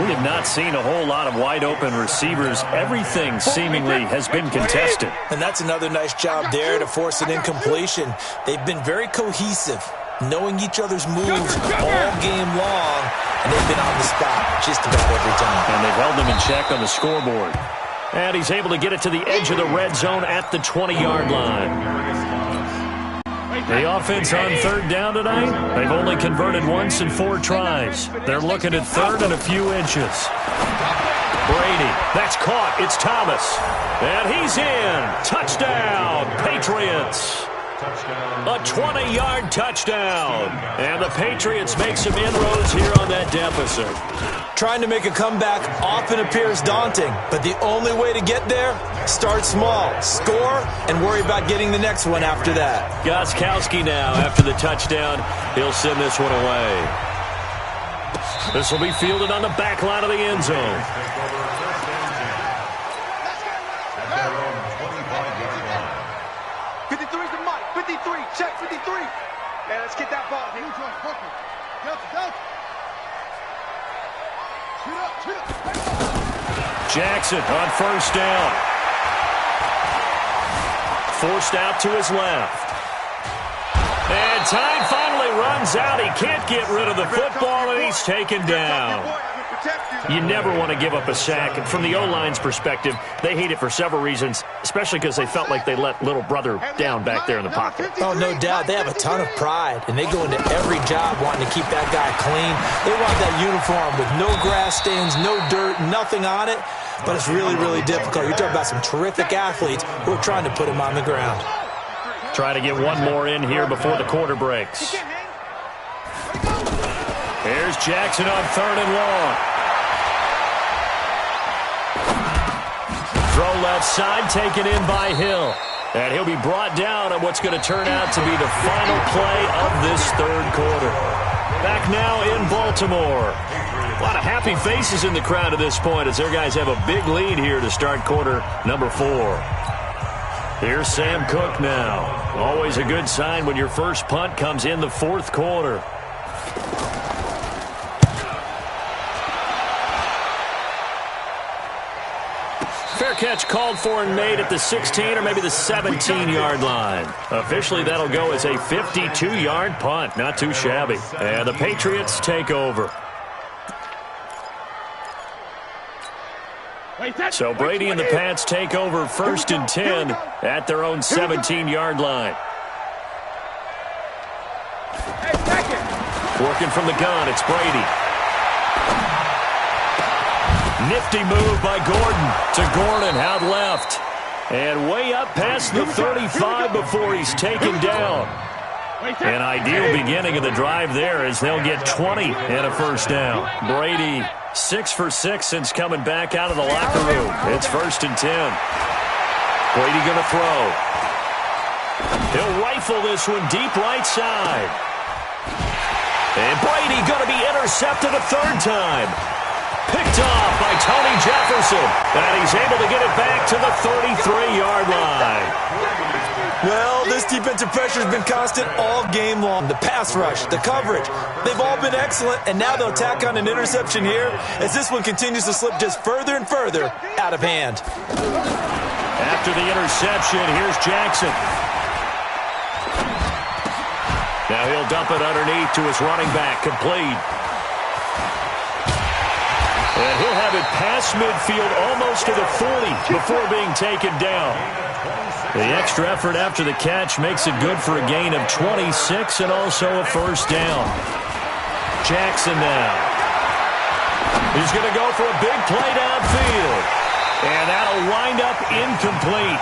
We have not seen a whole lot of wide-open receivers. Everything seemingly has been contested. And that's another nice job there to force an incompletion. They've been very cohesive, knowing each other's moves all game long, and they've been on the spot just about every time. And they've held them in check on the scoreboard. And he's able to get it to the edge of the red zone at the 20-yard line. The offense on third down tonight, they've only converted once in 4 tries. They're looking at third and a few inches. Brady, that's caught. It's Thomas. And he's in. Touchdown, Patriots. A 20-yard touchdown. And the Patriots make some inroads here on that deficit. Trying to make a comeback often appears daunting, but the only way to get there, start small, score, and worry about getting the next one after that. Gostkowski now, after the touchdown, he'll send this one away. This will be fielded on the back line of the end zone. 53's the mic. 53. Check 53. Yeah, let's get that ball. Jackson on first down. Forced out to his left. And time finally runs out. He can't get rid of the football, and he's taken down. You never want to give up a sack. And from the O-line's perspective, they hate it for several reasons, especially because they felt like they let little brother down back there in the pocket. Oh, no doubt. They have a ton of pride, and they go into every job wanting to keep that guy clean. They want that uniform with no grass stains, no dirt, nothing on it. But it's really, really difficult. You're talking about some terrific athletes who are trying to put him on the ground. Try to get one more in here before the quarter breaks. Here's Jackson on 3rd and long. Throw left side, taken in by Hill. And he'll be brought down on what's going to turn out to be the final play of this 3rd quarter. Back now in Baltimore. A lot of happy faces in the crowd at this point as their guys have a big lead here to start quarter number 4. Here's Sam Cook now. Always a good sign when your first punt comes in the 4th quarter. Fair catch called for and made at the 16 or maybe the 17-yard line. Officially, that'll go as a 52-yard punt. Not too shabby. And the Patriots take over. So Brady and the Pats take over 1st and 10 at their own 17-yard line. Working from the gun, it's Brady. Nifty move by Gordon to Gordon out left. And way up past the 35 before he's taken down. An ideal beginning of the drive there as they'll get 20 and a first down. Brady 6 for 6 since coming back out of the locker room. It's 1st and 10. Brady going to throw. He'll rifle this one deep right side. And Brady going to be intercepted a 3rd time. Picked off by Tony Jefferson. And he's able to get it back to the 33-yard line. Well, this defensive pressure has been constant all game long. The pass rush, the coverage, they've all been excellent, and now they'll tack on an interception here as this one continues to slip just further and further out of hand. After the interception, here's Jackson. Now he'll dump it underneath to his running back, complete. And he'll have it past midfield almost to the 40 before being taken down. The extra effort after the catch makes it good for a gain of 26 and also a first down. Jackson now. He's going to go for a big play downfield. And that'll wind up incomplete.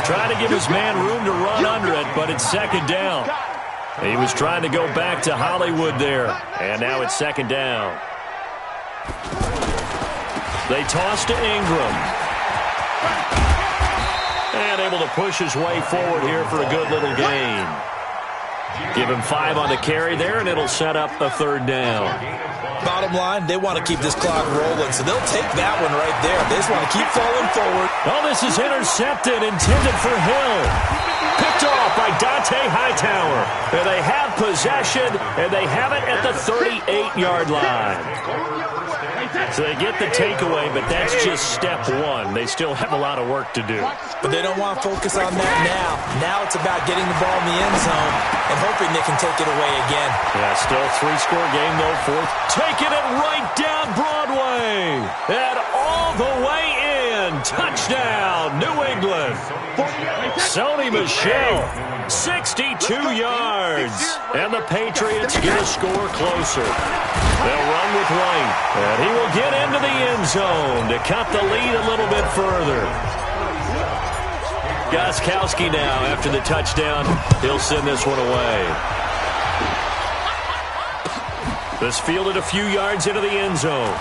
Trying to give his man room to run under it, but it's 2nd down. He was trying to go back to Hollywood there. And now it's 2nd down. They toss to Ingram. And able to push his way forward here for a good little gain. Give him 5 on the carry there, and it'll set up a 3rd down. Bottom line, they want to keep this clock rolling, so they'll take that one right there. They just want to keep falling forward. Oh, this is intercepted, intended for Hill. Picked off by Dante Hightower. And they have possession, and they have it at the 38-yard line. So they get the takeaway, but that's just step 1. They still have a lot of work to do. But they don't want to focus on that now. Now it's about getting the ball in the end zone and hoping they can take it away again. Yeah, still 3-score game, though. 4th. Taking it right down Broadway. And all the way in. Touchdown, New England. Sony Michel, 62 yards. And the Patriots get a score closer. They'll run with White. And he will get into the end zone to cut the lead a little bit further. Gostkowski now, after the touchdown, he'll send this one away. This fielded a few yards into the end zone.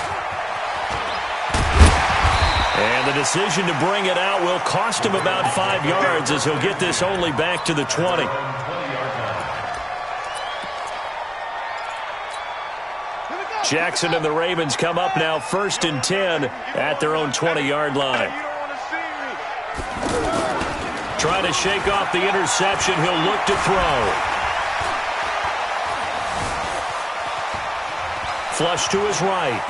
And the decision to bring it out will cost him about 5 yards as he'll get this only back to the 20. Jackson and the Ravens come up now 1st and 10 at their own 20-yard line. Trying to shake off the interception. He'll look to throw. Flush to his right.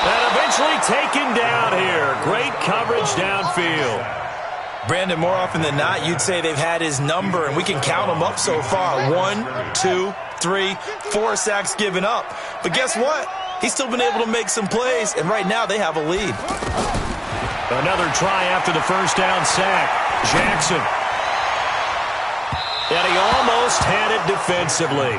And eventually taken down here. Great coverage downfield. Brandon, more often than not, you'd say they've had his number, and we can count them up so far. 1, 2, 3, 4 sacks given up. But guess what? He's still been able to make some plays, and right now they have a lead. Another try after the first down sack. Jackson. And he almost had it defensively.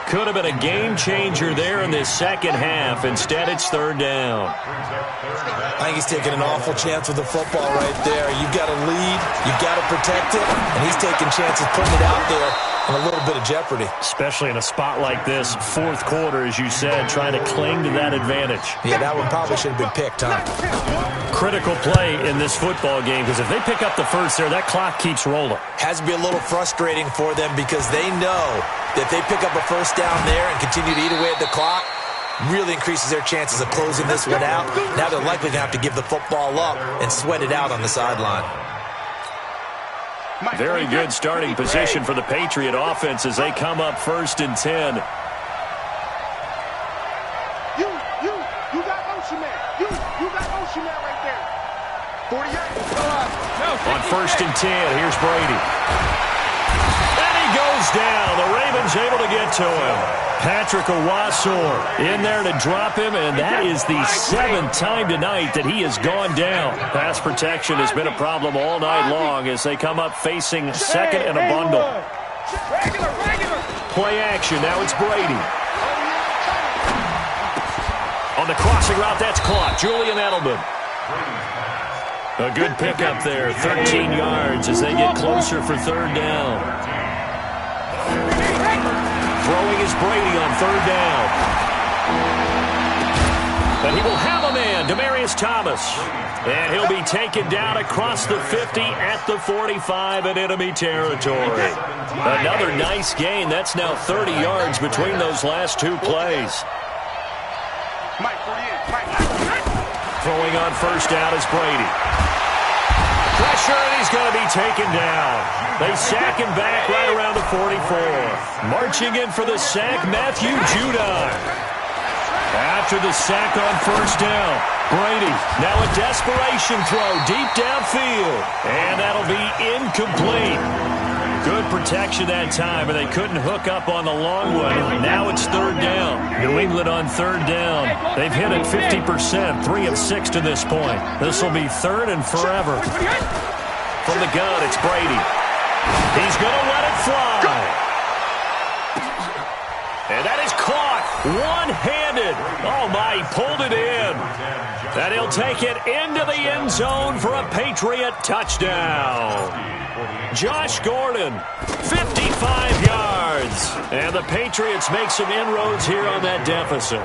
Could have been a game changer there in this second half. Instead, it's third down. I think he's taking an awful chance with the football right there. You've got to lead, you've got to protect it, and he's taking chances putting it out there in a little bit of jeopardy. Especially in a spot like this, fourth quarter, as you said, trying to cling to that advantage. Yeah, that one probably should have been picked, huh? Critical play in this football game, because if they pick up the first there, that clock keeps rolling. Has to be a little frustrating for them because they know that if they pick up a first down there and continue to eat away at the clock, really increases their chances of closing this one out. Now they're likely to have to give the football up and sweat it out on the sideline. Very good starting position for the Patriot offense as they come up 1st and 10. You got Ocean Man. You got Ocean Man right there. 48. On 1st and 10, here's Brady. And he goes down. The Ravens able to get to him. Patrick Owasor in there to drop him, and that is the 7th time tonight that he has gone down. Pass protection has been a problem all night long as they come up facing second and a bundle. Play action, now it's Brady. On the crossing route, that's caught. Julian Edelman. A good pickup there, 13 yards as they get closer for third down. Throwing is Brady on third down. But he will have a man, Demaryius Thomas. And he'll be taken down across the 50 at the 45 in enemy territory. Another nice gain. That's now 30 yards between those last two plays. Throwing on first down is Brady. Pressure, and he's going to be taken down. They sack him back right around the 44. Marching in for the sack, Matthew Judon. After the sack on first down, Brady, now a desperation throw deep downfield. And that'll be incomplete. Good protection that time, and they couldn't hook up on the long one. Now it's third down. New England on third down. They've hit it 50%, 3 of 6 to this point. This will be third and forever. From the gun, it's Brady. He's going to let it fly. And that is caught one-handed. Oh, my, he pulled it in. And he'll take it into the end zone for a Patriot touchdown. Josh Gordon, 55 yards. And the Patriots make some inroads here on that deficit.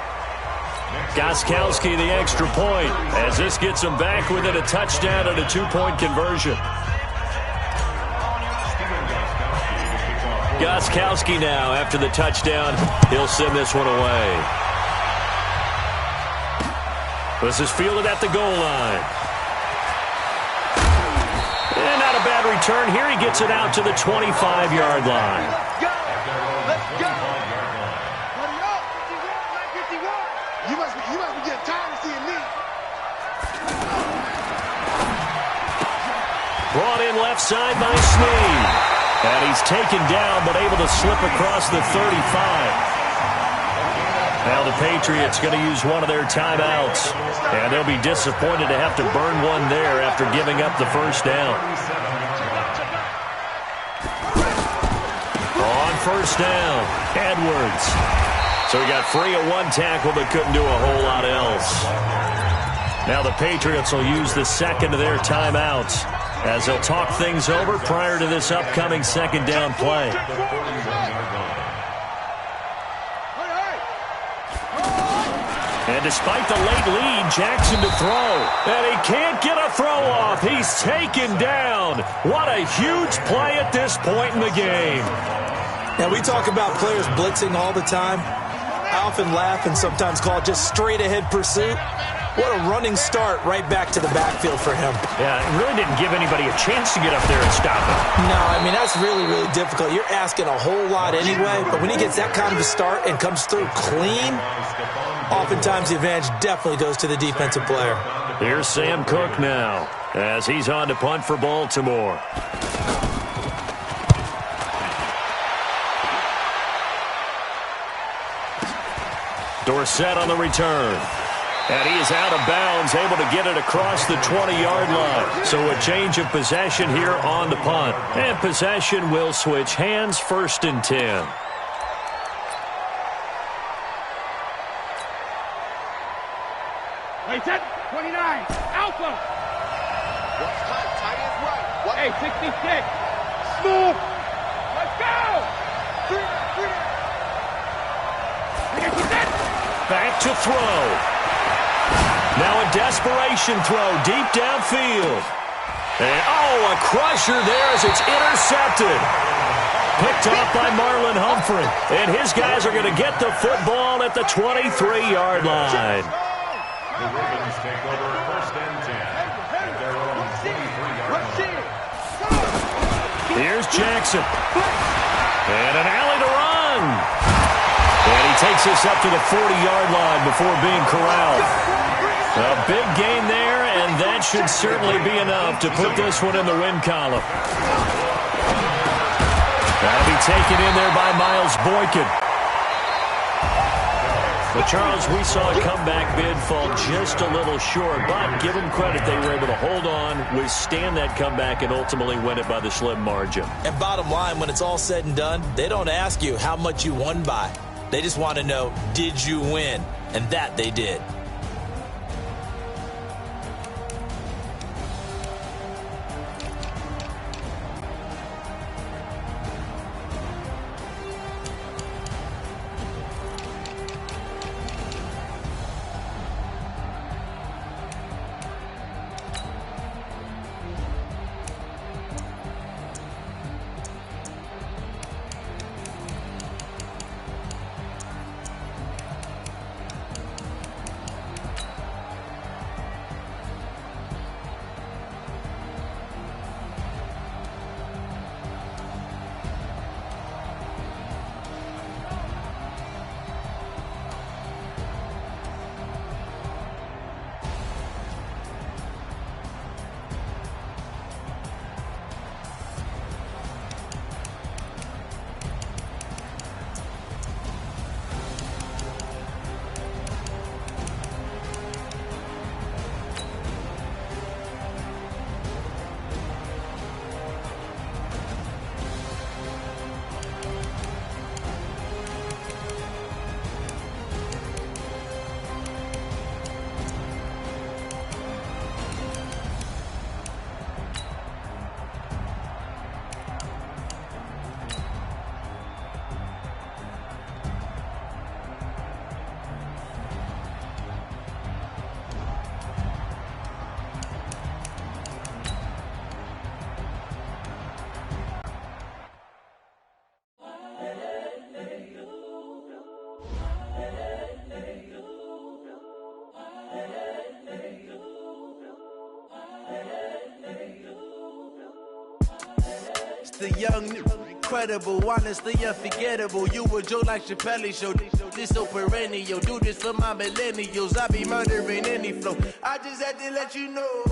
Gostkowski the extra point as this gets them back within a touchdown and a 2-point conversion. Gostkowski now after the touchdown. He'll send this one away. This is fielded at the goal line. And not a bad return here. He gets it out to the 25-yard line. Let's go. Hurry up. 51. You must be getting tired of seeing me. Brought in left side by Snead. And he's taken down but able to slip across the 35. Now the Patriots going to use one of their timeouts. And they'll be disappointed to have to burn one there after giving up the first down. On first down, Edwards. So he got free of one tackle but couldn't do a whole lot else. Now the Patriots will use the second of their timeouts as they'll talk things over prior to this upcoming second down play. And despite the late lead, Jackson to throw. And he can't get a throw off. He's taken down. What a huge play at this point in the game. Now, we talk about players blitzing all the time. I often laugh and sometimes call it just straight-ahead pursuit. What a running start right back to the backfield for him. Yeah, it really didn't give anybody a chance to get up there and stop him. No, I mean, that's really, really difficult. You're asking a whole lot anyway, but when he gets that kind of a start and comes through clean, oftentimes the advantage definitely goes to the defensive player. Here's Sam Cook now as he's on to punt for Baltimore. Dorsett on the return. And he is out of bounds, able to get it across the 20-yard line. So a change of possession here on the punt. And possession will switch hands, 1st and 10. Hey, set. 29. Alpha. What's tight? Tight is right. What? Hey, 66. Smooth. Let's go. Three. Back to throw. Now a desperation throw deep downfield. And, a crusher there as it's intercepted. Picked off by Marlon Humphrey. And his guys are going to get the football at the 23-yard line. The Ravens take over first and 10 at their own 23-yard line. Here's Jackson. And an alley to run. And he takes us up to the 40-yard line before being corralled. A big gain there, and that should certainly be enough to put this one in the win column. That'll be taken in there by Miles Boykin. But, Charles, we saw a comeback bid fall just a little short, but give them credit. They were able to hold on, withstand that comeback, and ultimately win it by the slim margin. And bottom line, when it's all said and done, they don't ask you how much you won by. They just want to know, did you win? And that they did. The young, incredible, honestly unforgettable. You a joke like Chappelle show. This so perennial. Do this for my millennials. I be murdering any flow. I just had to let you know.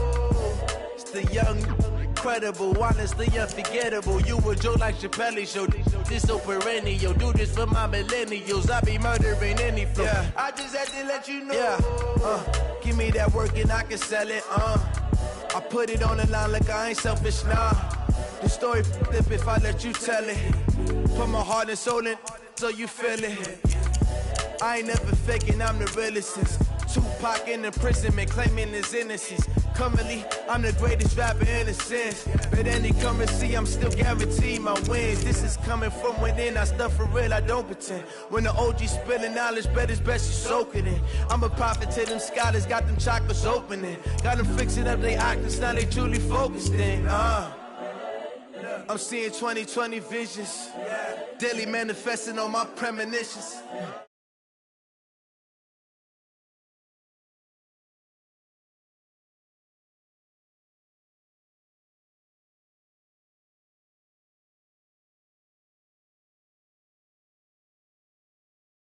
It's the young, incredible, honestly unforgettable. You a joke like Chappelle show. This so perennial. Do this for my millennials. I be murdering any flow. Yeah. I just had to let you know. Yeah. Give me that work and I can sell it. I put it on the line like I ain't selfish now. The story flip if I let you tell it. Put my heart and soul in so you feel it. I ain't never faking, I'm the realest since Tupac in imprisonment, claiming his innocence. Currently, I'm the greatest rapper in a sense. But any currency, I'm still guaranteed my wins. This is coming from within, I stuff for real, I don't pretend. When the OG spilling knowledge, bet it's best you soak it in. I'm a prophet to them scholars, got them chakras opening. Got them fixing up they octaves, now they truly focused in. I'm seeing 2020 visions, daily manifesting on my premonitions.